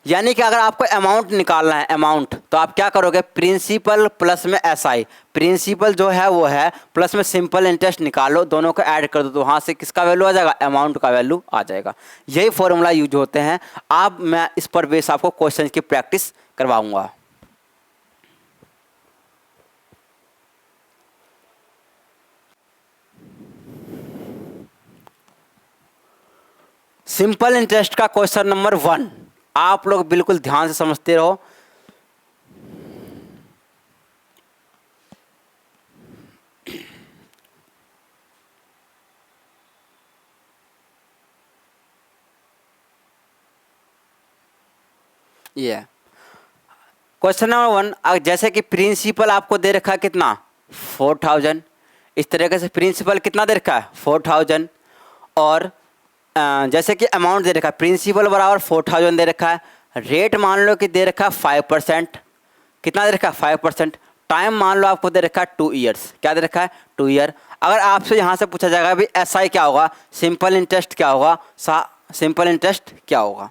यानी कि अगर आपको अमाउंट निकालना है, अमाउंट, तो आप क्या करोगे? प्रिंसिपल प्लस में एस आई। प्रिंसिपल जो है वो है, प्लस में सिंपल इंटरेस्ट निकालो, दोनों को ऐड कर दो, तो वहाँ से किसका वैल्यू आ जाएगा? अमाउंट का वैल्यू आ जाएगा। यही फॉर्मूला यूज होते हैं। अब मैं इस पर बेस आपको क्वेश्चन की प्रैक्टिस करवाऊंगा। सिंपल इंटरेस्ट का क्वेश्चन नंबर 1 आप लोग बिल्कुल ध्यान से समझते रहो। ये क्वेश्चन नंबर 1, जैसे कि प्रिंसिपल आपको दे रखा है कितना? 4000। इस तरीके से प्रिंसिपल कितना दे रखा है? 4000। और जैसे कि अमाउंट दे रखा है, प्रिंसिपल बराबर 4000 दे रखा है। रेट मान लो कि दे रखा है 5%। कितना दे रखा है? 5%। टाइम मान लो आपको दे रखा है 2 ईयर्स। क्या दे रखा है? 2 ईयर। अगर आपसे यहाँ से पूछा जाएगा भाई एस आई क्या होगा, सिंपल इंटरेस्ट क्या होगा, सिंपल इंटरेस्ट क्या होगा,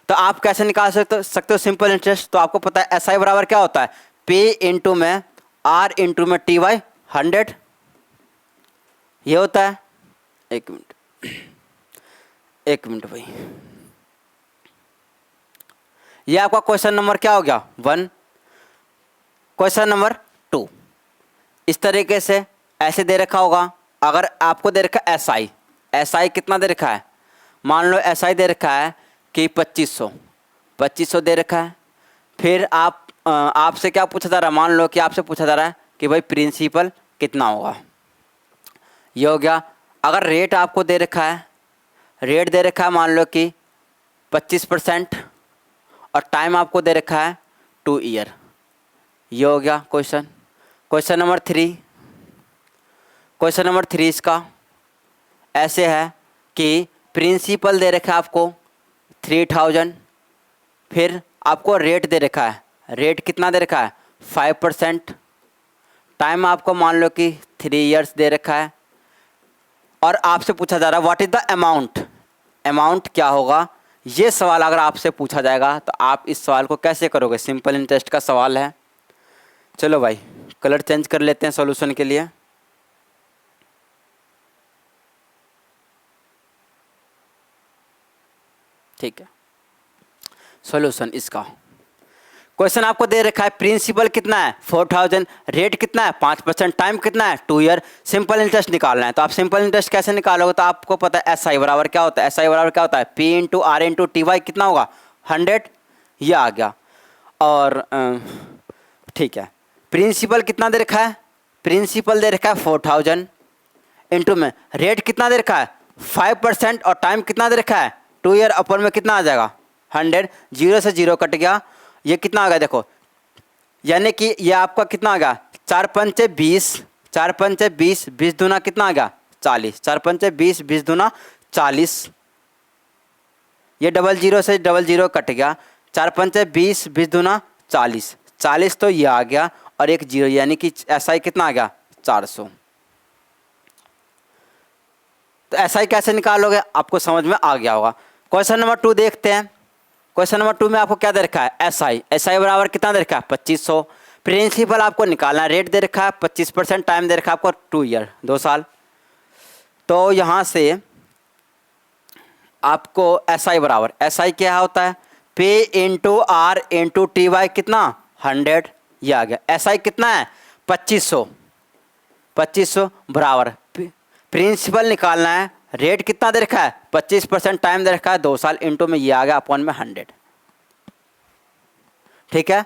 तो आप कैसे निकाल सकते हो सिंपल इंटरेस्ट? तो आपको पता है एस आई बराबर क्या होता है? पे इंटू में आर इंटू में टी वाई 100। ये होता है। एक मिनट भाई, ये आपका क्वेश्चन नंबर क्या हो गया? 1। क्वेश्चन नंबर 2 इस तरीके से ऐसे दे रखा होगा। अगर आपको दे रखा है एस आई, एस आई कितना दे रखा है? मान लो एस आई दे रखा है कि 2500 दे रखा है। फिर आपसे क्या पूछा जा रहा है? मान लो कि आपसे पूछा जा रहा है कि भाई प्रिंसिपल कितना होगा। ये हो गया। अगर रेट आपको दे रखा है, रेट दे रखा है मान लो कि 25%, और टाइम आपको दे रखा है 2 ईयर। ये हो गया question. Question number 3, question number 3 इसका ऐसे है कि प्रिंसिपल दे रखा है आपको 3000, फिर आपको रेट दे रखा है, रेट कितना दे रखा है? 5%। टाइम आपको मान लो कि 3 ईयर्स दे रखा है, और आपसे पूछा जा रहा है what is the amount. Amount क्या होगा? ये सवाल अगर आपसे पूछा जाएगा तो आप इस सवाल को कैसे करोगे? सिंपल इंटरेस्ट का सवाल है। चलो भाई कलर चेंज कर लेते हैं सॉल्यूशन के लिए। ठीक है, सॉल्यूशन इसका क्वेश्चन आपको दे रखा है प्रिंसिपल कितना है? 4000, रेट कितना है? 5%, टाइम कितना है? 2 ईयर, सिंपल इंटरेस्ट निकालना है। तो आप सिंपल इंटरेस्ट कैसे निकालोगे? तो आपको पता है एस आई बराबर क्या होता है? एस आई बराबर क्या होता है? P into R into T by कितना होगा? 100। ये आ गया। और ठीक है, प्रिंसिपल कितना दे रखा है? प्रिंसिपल दे रखा है 4000, इंटू में रेट कितना दे रखा है? 5%, और टाइम कितना दे रखा है? 2 ईयर। अपन में कितना आ जाएगा? 100। 0 से 0 कट गया। ये कितना आ गया देखो, यानी कि ये आपका कितना आ गया? 4 पंचे 20, 4 पंचे 20, 20 दूना कितना आ गया? 40। 4 पंचे 20, 20 दूना 40। ये 00 से 00 कट गया। 4 पंचे 20, 20 दूना 40, 40 तो ये आ गया, और एक 0, यानी कि एस आई कितना आ गया? 400। तो एस आई कैसे निकालोगे? आपको समझ में आ गया होगा। क्वेश्चन नंबर 2 देखते हैं। क्वेश्चन नंबर 2 में आपको क्या दे रखा है? S I. एस आई बराबर कितना दे रखा है? 2500। प्रिंसिपल आपको निकालना है, रेट दे रखा है 25%, टाइम दे रखा है आपको 2 ईयर, 2 साल। तो यहाँ से आपको एस आई बराबर, एस आई क्या होता है, P into R into T by कितना 100, ये आ गया। एस आई कितना है 2500, 2500 बराबर प्रिंसिपल निकालना है, रेट कितना दे रखा है 25%, टाइम दे रखा है 2 साल, इंटू में ये आ गया अपॉन में 100। ठीक है,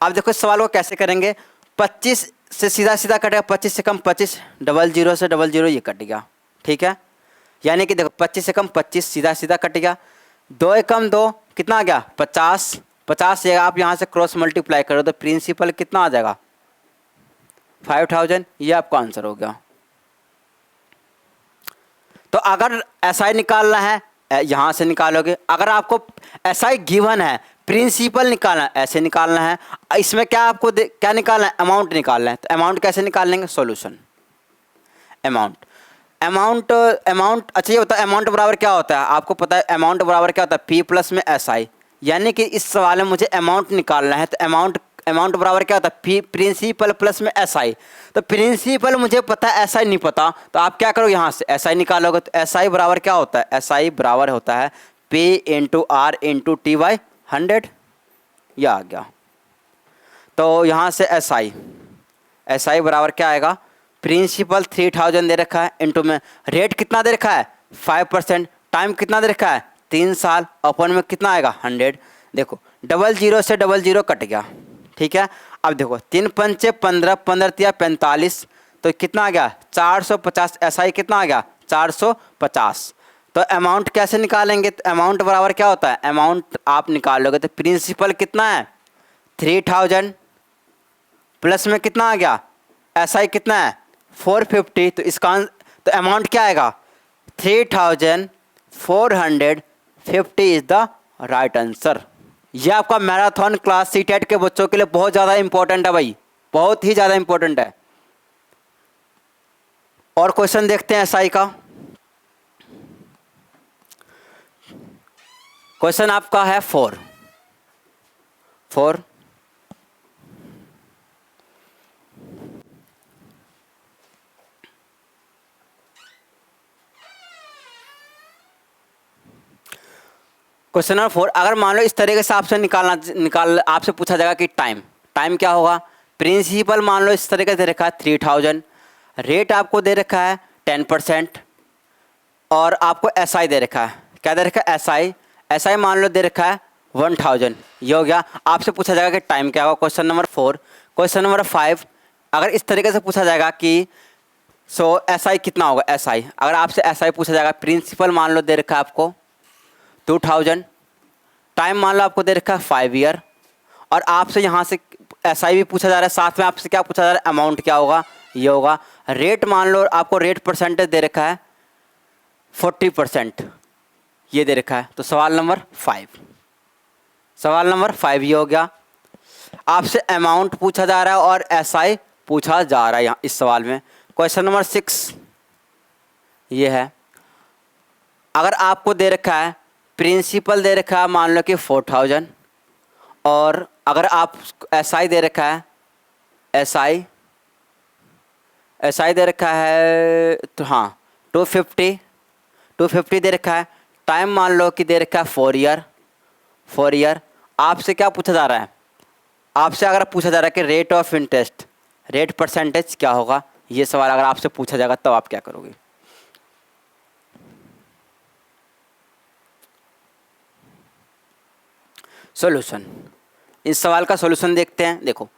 अब देखो इस सवाल को कैसे करेंगे। 25 से सीधा सीधा कटेगा, 25 से कम 25, डबल जीरो से डबल जीरो ये कट गया। ठीक है, यानी कि देखो 25 से कम 25 सीधा सीधा कट गया, 2 एक कम 2 कितना आ गया 50, 50 से आप यहाँ से क्रॉस मल्टीप्लाई करो तो प्रिंसिपल कितना आ जाएगा 5000, ये आपका आंसर हो गया। तो अगर एसआई निकालना है यहाँ से निकालोगे, अगर आपको एसआई गिवन है प्रिंसिपल निकालना है ऐसे निकालना है, इसमें क्या आपको क्या निकालना है अमाउंट निकालना है। तो अमाउंट कैसे निकाल लेंगे, सॉल्यूशन अमाउंट, अमाउंट अच्छा ये होता है अमाउंट बराबर क्या होता है आपको पता है, अमाउंट बराबर क्या होता है पी प्लस में एस आई, यानी कि इस सवाल में मुझे अमाउंट निकालना है। तो अमाउंट बराबर क्या होता है पी प्रिंसिपल प्लस में एस आई। तो प्रिंसिपल मुझे पता है एस आई नहीं पता, तो आप क्या करो यहाँ से एस आई निकालोगे। तो एस आई बराबर क्या होता है, एस आई बराबर होता है P into R into T by 100, यह आ गया। तो यहाँ से एस आई बराबर क्या आएगा, प्रिंसिपल 3000 दे रखा है, इंटू में रेट कितना दे रखा है 5%, टाइम कितना दे रखा है 3 साल, अपन में कितना आएगा 100। देखो डबल जीरो से डबल जीरो कट गया। ठीक है, अब देखो 3 पंचे 15, 15 तिया 45, तो कितना आ गया 450, एस आई कितना आ गया 450। तो अमाउंट कैसे निकालेंगे, तो अमाउंट बराबर क्या होता है, अमाउंट आप निकालोगे तो प्रिंसिपल कितना है 3000 प्लस में कितना आ गया एस आई कितना है 450, तो इसका तो अमाउंट क्या आएगा 3450 इज द राइट आंसर। यह आपका मैराथन क्लास सी टेट के बच्चों के लिए बहुत ज़्यादा इंपॉर्टेंट है भाई, बहुत ही ज़्यादा इंपॉर्टेंट है। और क्वेश्चन देखते हैं एसआई का। क्वेश्चन आपका है 4 क्वेश्चन नंबर 4, अगर मान लो इस तरीके से आपसे आपसे पूछा जाएगा कि टाइम क्या होगा। प्रिंसिपल मान लो इस तरीके से दे रखा है 3000, रेट आपको दे रखा है 10%, और आपको एसआई दे रखा है, क्या दे रखा है एसआई मान लो दे रखा है 1000, ये हो गया। आपसे पूछा जाएगा कि टाइम क्या होगा, क्वेश्चन नंबर 4। क्वेश्चन नंबर 5, अगर इस तरीके से पूछा जाएगा कि एसआई कितना होगा, एसआई अगर आपसे एसआई पूछा जाएगा, प्रिंसिपल मान लो दे रखा है आपको 2000, टाइम मान लो आपको दे रखा है 5 ईयर, और आपसे यहाँ से एसआई भी पूछा जा रहा है, साथ में आपसे क्या पूछा जा रहा है अमाउंट क्या होगा, ये होगा। रेट मान लो आपको रेट परसेंटेज दे रखा है 40%, ये दे रखा है। तो सवाल नंबर 5 ये हो गया। आपसे अमाउंट पूछा जा रहा है और एसआई पूछा जा रहा है यहाँ इस सवाल में। क्वेश्चन नंबर 6 ये है, अगर आपको दे रखा है प्रिंसिपल दे रखा है मान लो कि 4000, और अगर आप एसआई दे रखा है एसआई दे रखा है तो हाँ 250 दे रखा है, टाइम मान लो कि दे रखा है 4 ईयर। आपसे क्या पूछा जा रहा है, आपसे अगर पूछा जा रहा है कि rate of interest, rate percentage क्या होगा, ये सवाल अगर आपसे पूछा जाएगा तब आप क्या करोगे। सॉल्यूशन, इस सवाल का सॉल्यूशन देखते हैं। देखो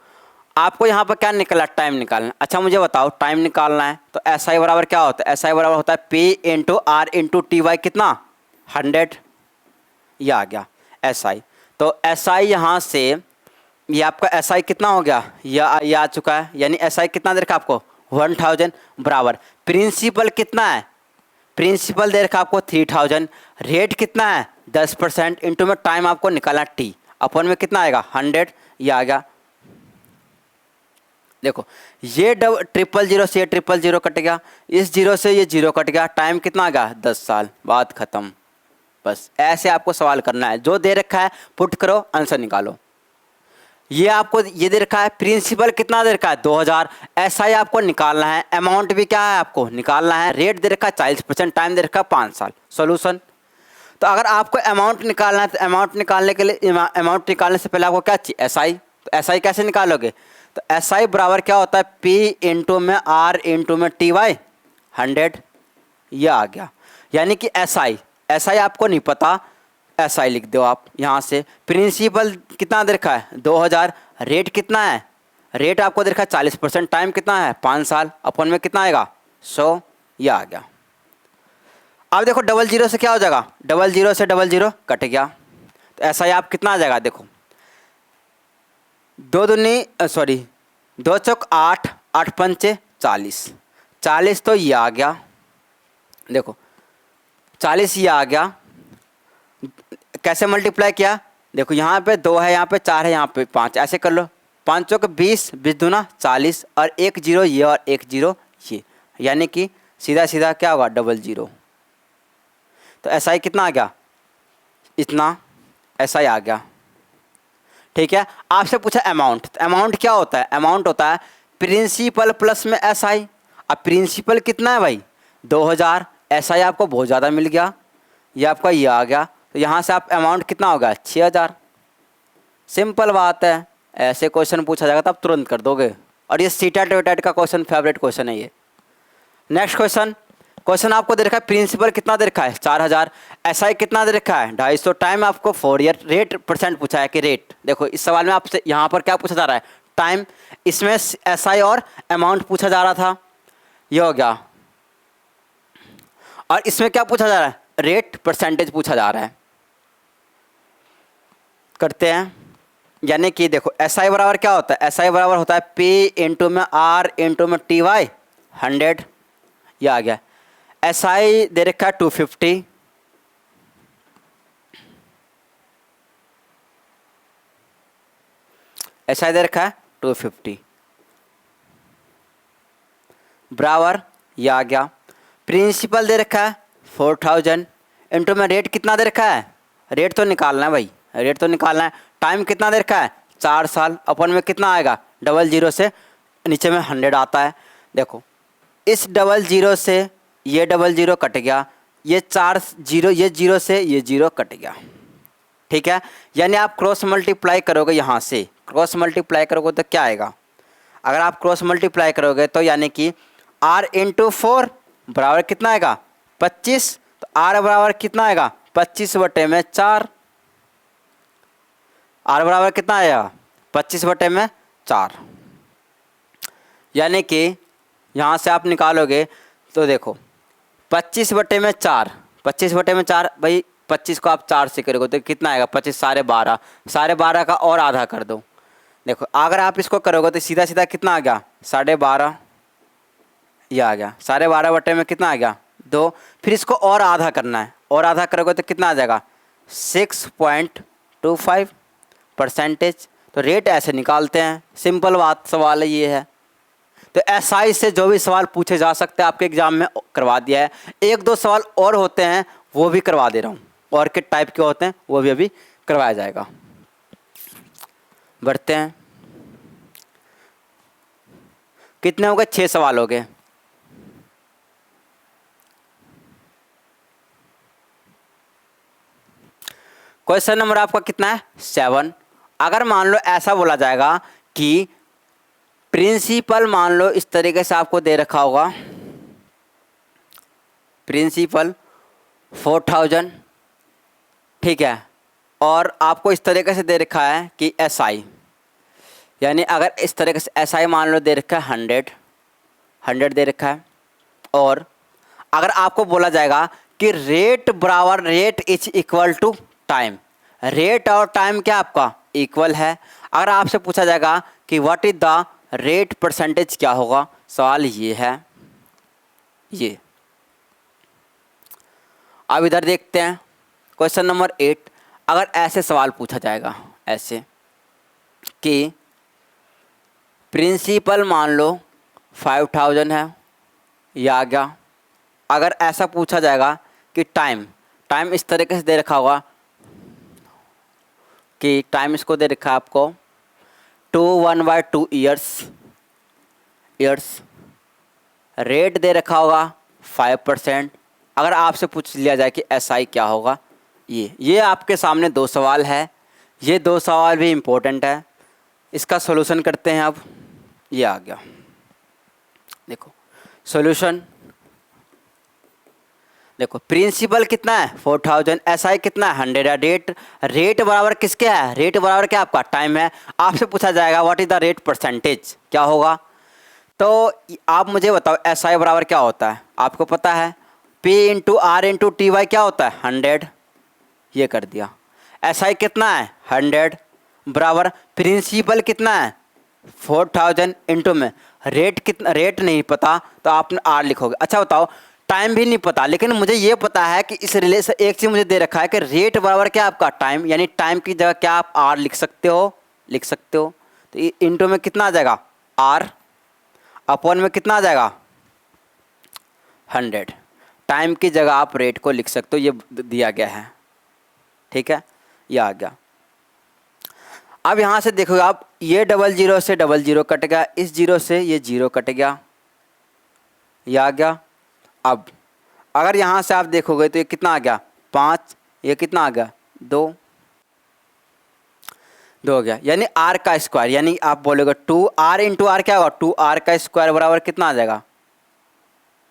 आपको यहाँ पर क्या निकला, टाइम निकालना। अच्छा मुझे बताओ टाइम निकालना है तो एस आई बराबर क्या होता है, एस आई बराबर होता है P into R into T by कितना 100, ये आ गया एस आई। तो एस आई यहाँ से ये आपका एस आई कितना हो गया, ये आ चुका है, यानी एस आई कितना दे रखा आपको 1000 बराबर प्रिंसिपल कितना है, प्रिंसिपल दे रखा आपको 3000, रेट कितना है 10%, इंटू में टाइम आपको निकालना टी, अपन में कितना आएगा 100, ये आ गया। देखो ये 000 से 000 कट गया, इस 0 से ये 0 कट गया, टाइम कितना आ गया 10 साल, बात खत्म। बस ऐसे आपको सवाल करना है, जो दे रखा है पुट करो आंसर निकालो। ये आपको ये दे रखा है, प्रिंसिपल कितना दे रखा है 2000, एसआई आपको निकालना है, अमाउंट भी क्या है आपको निकालना है, रेट दे रखा है 40%, टाइम दे रखा है 5 साल। सॉल्यूशन, तो अगर आपको अमाउंट निकालना है तो अमाउंट निकालने के लिए अमाउंट निकालने से पहले आपको क्या चाहिए, एसआई। तो एसआई कैसे निकालोगे, तो एसआई बराबर क्या होता है, पी इंटू में आर इंटू में टी वाई 100, ये आ गया। यानी कि एसआई, एसआई आपको नहीं पता, एसआई लिख दो आप यहाँ से। प्रिंसिपल कितना दे रखा है 2000, रेट कितना है, रेट आपको दे रखा है 40%, टाइम कितना है 5 साल, अपन में कितना आएगा 100, ये आ गया। अब देखो डबल जीरो से क्या हो जाएगा, डबल जीरो से डबल जीरो कट गया, तो ऐसा ही आप कितना आ जाएगा, देखो 2 चौक 8, 8 पंचे 40, 40 तो ये आ गया, देखो 40 ये आ गया। कैसे मल्टीप्लाई किया, देखो यहाँ पे 2 है, यहाँ पे 4 है, यहाँ पे 5, ऐसे कर लो, 5 चौक 20, 20 दूना 40, और 1 जीरो ये और 1 जीरो ये, यानी कि सीधा सीधा क्या होगा डबल जीरो। तो ऐसा ही कितना आ गया, इतना, ऐसा ही आ गया। ठीक है, आपसे पूछा अमाउंट, तो अमाउंट क्या होता है, अमाउंट होता है प्रिंसिपल प्लस में एसआई। अब प्रिंसिपल कितना है भाई 2000, एसआई आपको बहुत ज़्यादा मिल गया, ये आपका ये आ गया, तो यहाँ से आप अमाउंट कितना होगा 6000। सिंपल बात है, ऐसे क्वेश्चन पूछा जाएगा तो आप तुरंत कर दोगे, और ये सीटेट वेटेट का क्वेश्चन फेवरेट क्वेश्चन है ये। नेक्स्ट क्वेश्चन, क्वेश्चन आपको दे रखा है प्रिंसिपल कितना दे रखा है 4000, एसआई कितना दे रखा है 250, टाइम आपको 4 ईयर, रेट परसेंट पूछा है कि रेट। देखो इस सवाल में आपसे यहाँ पर क्या पूछा जा रहा है, टाइम, इसमें एसआई और अमाउंट पूछा जा रहा था, ये हो गया, और इसमें क्या पूछा जा रहा है, रेट परसेंटेज पूछा जा रहा है। करते हैं, यानी कि देखो एसआई बराबर क्या होता है, एसआई बराबर होता है पी इंटू में आर इंटू में टी वाई 100, ये आ गया। एसआई दे रखा है 250, एसआई दे रखा है 250 बराबर, ये आ गया। प्रिंसिपल दे रखा है 4000, इंटू में रेट कितना दे रखा है, रेट तो निकालना है भाई, रेट तो निकालना है, टाइम कितना दे रखा है 4 साल, अपन में कितना आएगा, डबल जीरो से नीचे में 100 आता है। देखो इस डबल जीरो से ये डबल जीरो कट गया, ये 4 जीरो, ये जीरो से ये जीरो कट गया। ठीक है, यानी आप क्रॉस मल्टीप्लाई करोगे, यहाँ से क्रॉस मल्टीप्लाई करोगे तो क्या आएगा, अगर आप क्रॉस मल्टीप्लाई करोगे तो यानी कि r इंटू 4 बराबर कितना आएगा 25, तो r बराबर कितना आएगा 25/4, r बराबर कितना आएगा 25/4, यानी कि यहाँ से आप निकालोगे तो देखो 25/4, 25/4 भाई, 25 को आप 4 से करोगे तो कितना आएगा 25 12.5, 12.5 का और आधा कर दो। देखो अगर आप इसको करोगे तो सीधा सीधा कितना आ गया 12.5, ये आ गया, 12.5 कितना आ गया 2, फिर इसको और आधा करना है, और आधा करोगे तो कितना आ जाएगा 6.25%। तो रेट ऐसे निकालते हैं, सिंपल बात, सवाल ये है। तो एसआई से जो भी सवाल पूछे जा सकते हैं आपके एग्जाम में करवा दिया है, 1-2 सवाल और होते हैं वो भी करवा दे रहा हूँ, और किस टाइप के होते हैं वो भी अभी करवाया जाएगा। बढ़ते हैं, कितने हो गए 6 सवाल हो गए। क्वेश्चन नंबर आपका कितना है 7। अगर मान लो ऐसा बोला जाएगा कि प्रिंसिपल, मान लो इस तरीके से आपको दे रखा होगा, प्रिंसिपल 4000, ठीक है, और आपको इस तरीके से दे रखा है कि एसआई, यानी अगर इस तरीके से एसआई मान लो दे रखा है 100 दे रखा है, और अगर आपको बोला जाएगा कि रेट बराबर, rate is equal to time, rate और टाइम क्या आपका इक्वल है। अगर आपसे पूछा जाएगा कि what is the rate percentage, क्या होगा, सवाल ये है ये। अब इधर देखते हैं क्वेश्चन नंबर 8। अगर ऐसे सवाल पूछा जाएगा ऐसे कि प्रिंसिपल मान लो 5000 है, ये आ गया। अगर ऐसा पूछा जाएगा कि टाइम, टाइम इस तरीके से दे रखा होगा कि टाइम इसको दे रखा है आपको 1/2 ईयर्स। रेट दे रखा होगा 5%। अगर आपसे पूछ लिया जाए कि SI क्या होगा, ये आपके सामने दो सवाल है, ये दो सवाल भी इम्पोर्टेंट है। इसका सॉल्यूशन करते हैं। अब ये आ गया, देखो सॉल्यूशन। देखो प्रिंसिपल कितना है 4000, SI कितना है 100 है। रेट बराबर किसके है, रेट बराबर क्या आपका टाइम है। आपसे पूछा जाएगा what is the rate percentage, क्या होगा। तो आप मुझे बताओ SI बराबर क्या होता है, आपको पता है P into R into TY क्या होता है 100, ये कर दिया। SI कितना है 100 बराबर प्रिंसिपल कितना है 4000 इंटू में रेट कितना, रेट नहीं पता तो आपने R लिखोगे। अच्छा बताओ टाइम भी नहीं पता, लेकिन मुझे ये पता है कि इस रिलेशन एक चीज़ मुझे दे रखा है कि रेट बराबर क्या आपका टाइम, यानी टाइम की जगह क्या आप R लिख सकते हो। तो इंटू में कितना आ जाएगा R, अपॉन में कितना आ जाएगा 100। टाइम की जगह आप रेट को लिख सकते हो, ये दिया गया है, ठीक है, ये आ गया। अब यहाँ से देखोगे आप, ये 00 से 00 कट गया, इस 0 से ये 0 कट गया, ये आ गया। अब अगर यहाँ से आप देखोगे तो ये कितना आ गया 5, ये कितना आ गया 2 हो गया, यानी R का स्क्वायर, यानी आप बोलोगे 2R इंटू R क्या होगा 2R का स्क्वायर बराबर कितना आ जाएगा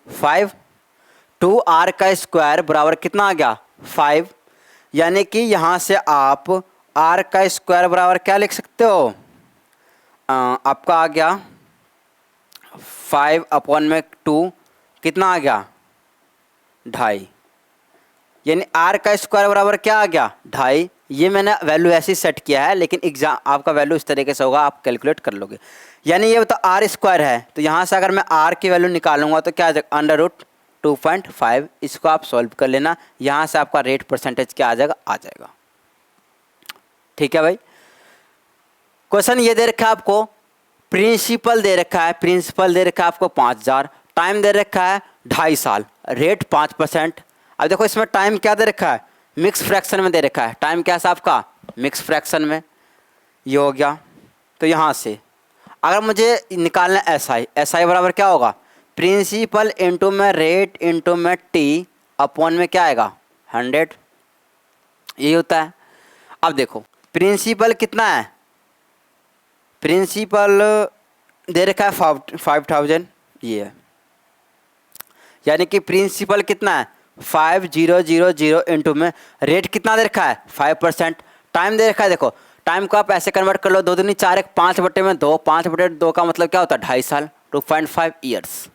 5। 2R का स्क्वायर बराबर कितना आ गया 5, यानी कि यहाँ से आप R का स्क्वायर बराबर क्या लिख सकते हो, आपका आ गया 5 अपॉन में 2 कितना आ गया 2.5, यानी R का स्क्वायर बराबर क्या आ गया 2.5। ये मैंने वैल्यू ऐसे सेट किया है, लेकिन एग्जाम आपका वैल्यू इस तरीके से होगा, आप कैलकुलेट कर लोगे। यानी ये तो R स्क्वायर है, तो यहाँ से अगर मैं R की वैल्यू निकालूंगा तो क्या आ जाएगा √2.5। इसको आप सॉल्व कर लेना, यहाँ से आपका रेट परसेंटेज क्या आ जाएगा। ठीक है भाई। क्वेश्चन ये दे रखा है आपको, प्रिंसिपल दे रखा है आपको 5000, टाइम दे रखा है 2.5 साल, रेट 5%। अब देखो इसमें टाइम क्या दे रखा है, मिक्स फ्रैक्शन में दे रखा है। टाइम क्या है आपका मिक्स फ्रैक्शन में, ये हो गया। तो यहाँ से अगर मुझे निकालना SI बराबर क्या होगा, प्रिंसिपल इंटू में रेट इंटू में T अपॉन में क्या आएगा 100, यही होता है। अब देखो प्रिंसिपल कितना है, प्रिंसिपल दे रखा है 5000, ये है, यानी कि प्रिंसिपल कितना है 5000 इंटू में रेट कितना दे रखा है 5%। टाइम दे रखा है, देखो टाइम को आप ऐसे कन्वर्ट कर लो, 2 दूनी 4 1 5/2, 5/2 का मतलब क्या होता है 2.5 साल, 2.5 ईयर्स,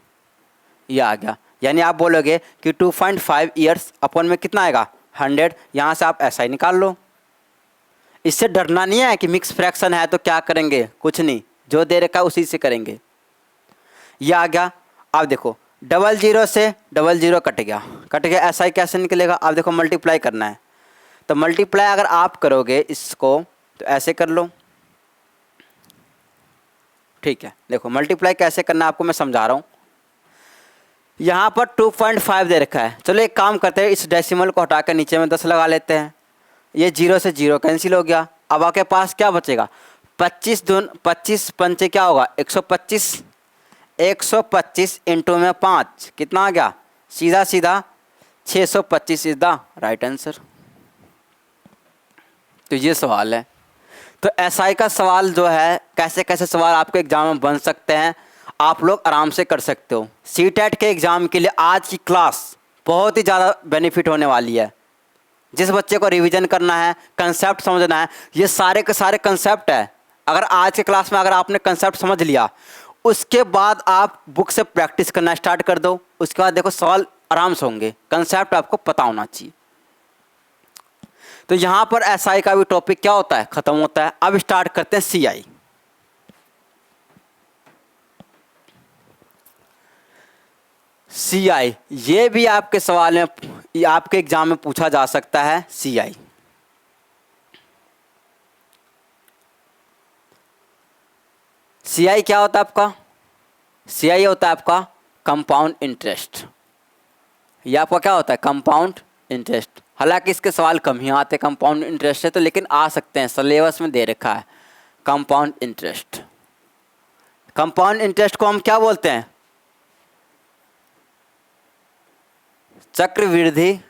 ये आ गया। यानी आप बोलोगे कि 2.5 ईयर्स अपॉन में कितना आएगा 100, यहाँ से आप SI निकाल लो। इससे डरना नहीं है कि मिक्स फ्रैक्शन है तो क्या करेंगे, कुछ नहीं, जो दे रखा है उसी से करेंगे, ये आ गया। अब देखो 00 से 00 कट गया, SI कैसे निकलेगा। अब देखो मल्टीप्लाई करना है, तो मल्टीप्लाई अगर आप करोगे इसको तो ऐसे कर लो, ठीक है। देखो मल्टीप्लाई कैसे करना है आपको मैं समझा रहा हूँ। यहाँ पर 2.5 दे रखा है, चलो एक काम करते हैं, इस डेसिमल को हटा कर नीचे में 10 लगा लेते हैं, ये 0 से 0 कैंसिल हो गया। अब आपके पास क्या बचेगा 25 पंचे क्या होगा 125, 125 इंटू में 5 कितना आ गया, सीधा 625 इज द राइट आंसर। तो ये सवाल है। तो SI का सवाल जो है, कैसे कैसे सवाल आपके एग्जाम में बन सकते हैं, आप लोग आराम से कर सकते हो। CTET के एग्ज़ाम के लिए आज की क्लास बहुत ही ज़्यादा बेनिफिट होने वाली है। जिस बच्चे को रिवीजन करना है, कंसेप्ट समझना है, ये सारे के सारे कंसेप्ट है। अगर आज के क्लास में अगर आपने कंसेप्ट समझ लिया, उसके बाद आप बुक से प्रैक्टिस करना स्टार्ट कर दो, उसके बाद देखो सवाल आराम से होंगे, कंसेप्ट आपको पता होना चाहिए। तो यहाँ पर SI का भी टॉपिक क्या होता है, खत्म होता है। अब स्टार्ट करते हैं CI। CI ये भी आपके सवाल में, आपके एग्जाम में पूछा जा सकता है। CI क्या होता है आपका, CI होता है आपका कंपाउंड इंटरेस्ट। ये आपका क्या होता है कंपाउंड इंटरेस्ट। हालांकि इसके सवाल कम ही आते कंपाउंड इंटरेस्ट है तो, लेकिन आ सकते हैं, सिलेबस में दे रखा है कंपाउंड इंटरेस्ट। कंपाउंड इंटरेस्ट को हम क्या बोलते हैं? चक्रवृद्धि।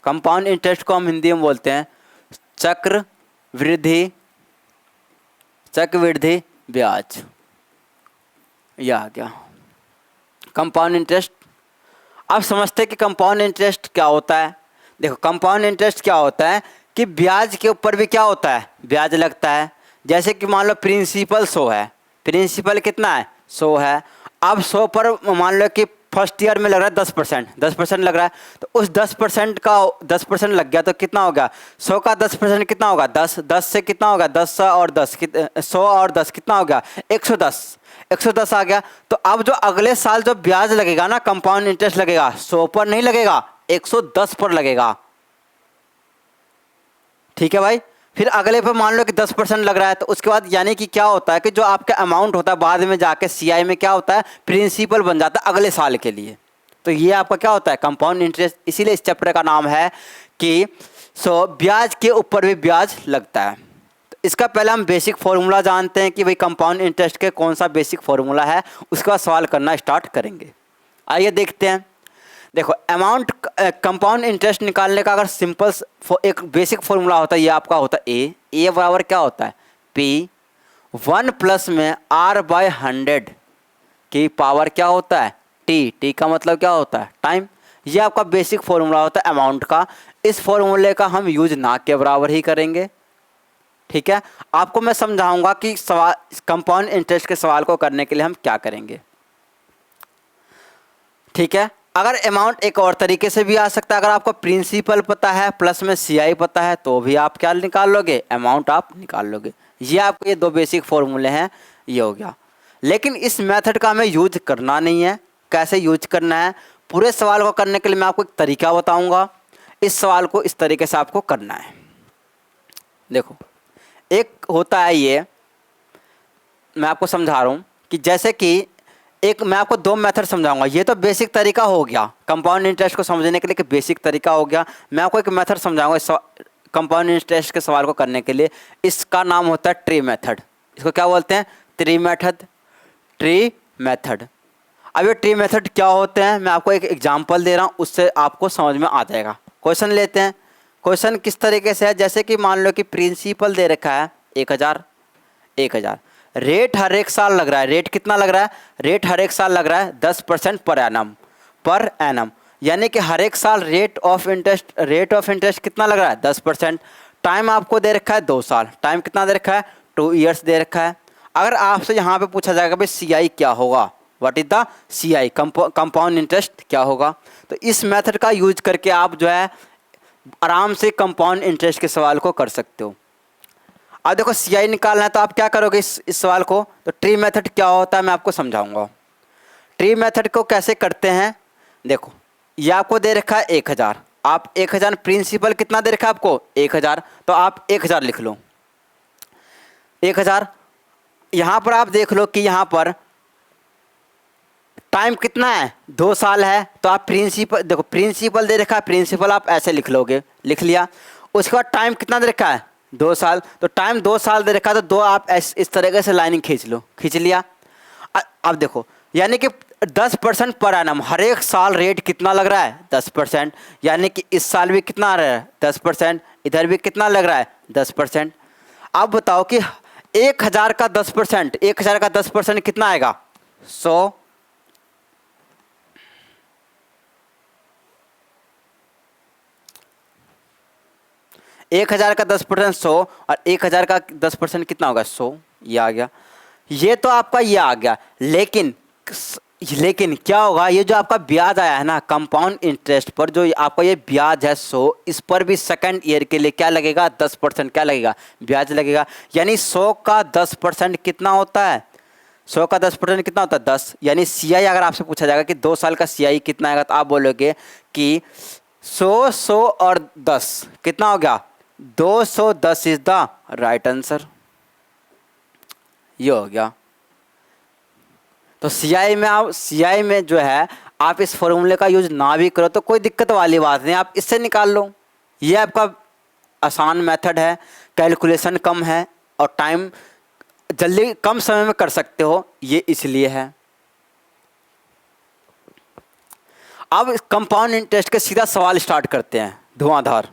कंपाउंड इंटरेस्ट को हम हिंदी में बोलते हैं चक्रवृद्धि ब्याज। यह आ गया कंपाउंड इंटरेस्ट। अब समझते हैं कि कंपाउंड इंटरेस्ट क्या होता है। देखो कंपाउंड इंटरेस्ट क्या होता है कि ब्याज के ऊपर भी क्या होता है, ब्याज लगता है। जैसे कि मान लो प्रिंसिपल 100 है, प्रिंसिपल कितना है 100 है। अब 100 पर मान लो कि फर्स्ट ईयर में लग रहा है 10% लग रहा है, तो उस 10% लग गया तो कितना होगा 100 का 10% कितना होगा 10 से कितना होगा 10 और 10 100 और 10 कितना होगा 110 आ गया। तो अब जो अगले साल जो ब्याज लगेगा ना, कंपाउंड इंटरेस्ट लगेगा 100 पर नहीं लगेगा, 110 पर लगेगा। ठीक है भाई। फिर अगले पे मान लो कि 10% लग रहा है, तो उसके बाद यानी कि क्या होता है कि जो आपका अमाउंट होता है बाद में जाके सीआई में क्या होता है, प्रिंसिपल बन जाता है अगले साल के लिए। तो ये आपका क्या होता है कंपाउंड इंटरेस्ट। इसीलिए इस चैप्टर का नाम है कि ब्याज के ऊपर भी ब्याज लगता है। तो इसका पहले हम बेसिक फॉर्मूला जानते हैं कि भाई कंपाउंड इंटरेस्ट के कौन सा बेसिक फॉर्मूला है, उसके बाद सवाल करना स्टार्ट करेंगे। आइए देखते हैं। देखो अमाउंट कंपाउंड इंटरेस्ट निकालने का अगर सिंपल एक बेसिक फॉर्मूला होता है, ये आपका होता है ए बराबर क्या होता है P 1 प्लस में R/100 की पावर क्या होता है T का मतलब क्या होता है टाइम। ये आपका बेसिक फॉर्मूला होता है अमाउंट का। इस फॉर्मूले का हम यूज ना के बराबर ही करेंगे। ठीक है, आपको मैं समझाऊंगा कि सवाल कंपाउंड इंटरेस्ट के सवाल को करने के लिए हम क्या करेंगे। ठीक है, अगर अमाउंट एक और तरीके से भी आ सकता है। अगर आपको प्रिंसिपल पता है प्लस में सीआई पता है तो भी आप क्या निकाल लोगे, अमाउंट आप निकाल लोगे। ये आपके ये दो बेसिक फॉर्मूले हैं, ये हो गया। लेकिन इस मेथड का हमें यूज करना नहीं है। कैसे यूज करना है, पूरे सवाल को करने के लिए मैं आपको एक तरीका बताऊंगा। इस सवाल को इस तरीके से आपको करना है। देखो एक होता है, ये मैं आपको समझा रहा हूँ कि जैसे कि एक मैं आपको दो मेथड समझाऊंगा। ये तो बेसिक तरीका हो गया कंपाउंड इंटरेस्ट को समझने के लिए, कि बेसिक तरीका हो गया। मैं आपको एक मेथड समझाऊंगा कंपाउंड इंटरेस्ट के सवाल को करने के लिए। इसका नाम होता है ट्री मेथड। इसको क्या बोलते हैं, ट्री मेथड। अब ये ट्री मेथड क्या होते हैं, मैं आपको एक एग्जांपल दे रहा हूँ, उससे आपको समझ में आ जाएगा। क्वेश्चन लेते हैं। क्वेश्चन किस तरीके से है, जैसे कि मान लो कि प्रिंसिपल दे रखा है 1000, रेट हर एक साल लग रहा है। रेट कितना लग रहा है, रेट हर एक साल लग रहा है 10% पर एनम, यानी कि हर एक साल रेट ऑफ इंटरेस्ट कितना लग रहा है 10%। टाइम आपको दे रखा है 2 साल, टाइम कितना दे रखा है 2 ईयर्स दे रखा है। अगर आपसे यहाँ पे पूछा जाएगा भाई सीआई क्या होगा, what is the CI, compound interest क्या होगा, तो इस मेथड का यूज करके आप जो है आराम से कंपाउंड इंटरेस्ट के सवाल को कर सकते हो। अब देखो सीआई निकालना है तो आप क्या करोगे इस सवाल को, तो ट्री मेथड क्या होता है मैं आपको समझाऊंगा। ट्री मेथड को कैसे करते हैं, देखो ये आपको दे रखा है 1000, आप 1000 प्रिंसिपल कितना दे रखा है आपको 1000, तो आप 1000 लिख लो 1000। यहाँ पर आप देख लो कि यहाँ पर टाइम कितना है 2 साल है, तो आप प्रिंसिपल देखो प्रिंसिपल दे रखा है, प्रिंसिपल आप ऐसे लिख लोगे, लिख लिया। उसके बाद टाइम कितना दे रखा है 2 साल, तो टाइम 2 साल दे रखा है, तो 2 आप इस तरीके से लाइनिंग खींच लो, खींच लिया। अब देखो यानी कि 10% पर एनम, हर एक साल रेट कितना लग रहा है 10%, यानी कि इस साल भी कितना आ रहा है 10%, इधर भी कितना लग रहा है 10%। अब बताओ कि 1000 का 10%, 1000 का 10% कितना आएगा 100। 1000 का 10% 100 और 1000 का 10% कितना होगा 100, ये आ गया। ये तो आपका ये आ गया। लेकिन क्या होगा, ये जो आपका ब्याज आया है ना कंपाउंड इंटरेस्ट पर, जो आपका ये ब्याज है 100, इस पर भी सेकंड ईयर के लिए क्या लगेगा 10% क्या लगेगा ब्याज लगेगा। यानी 100 का 10% कितना होता है, 100 का 10% कितना होता है 10। यानी सीआई अगर आपसे पूछा जाएगा कि 2 साल का सीआई कितना आएगा, तो आप बोलोगे कि 100 और 10 कितना हो गया 210 इज द राइट आंसर, ये हो गया। तो सीआई में जो है आप इस फॉर्मूले का यूज ना भी करो तो कोई दिक्कत वाली बात नहीं, आप इससे निकाल लो। ये आपका आसान मेथड है, कैलकुलेशन कम है और टाइम जल्दी कम समय में कर सकते हो, ये इसलिए है। अब कंपाउंड इंटरेस्ट के सीधा सवाल स्टार्ट करते हैं, धुआंधार।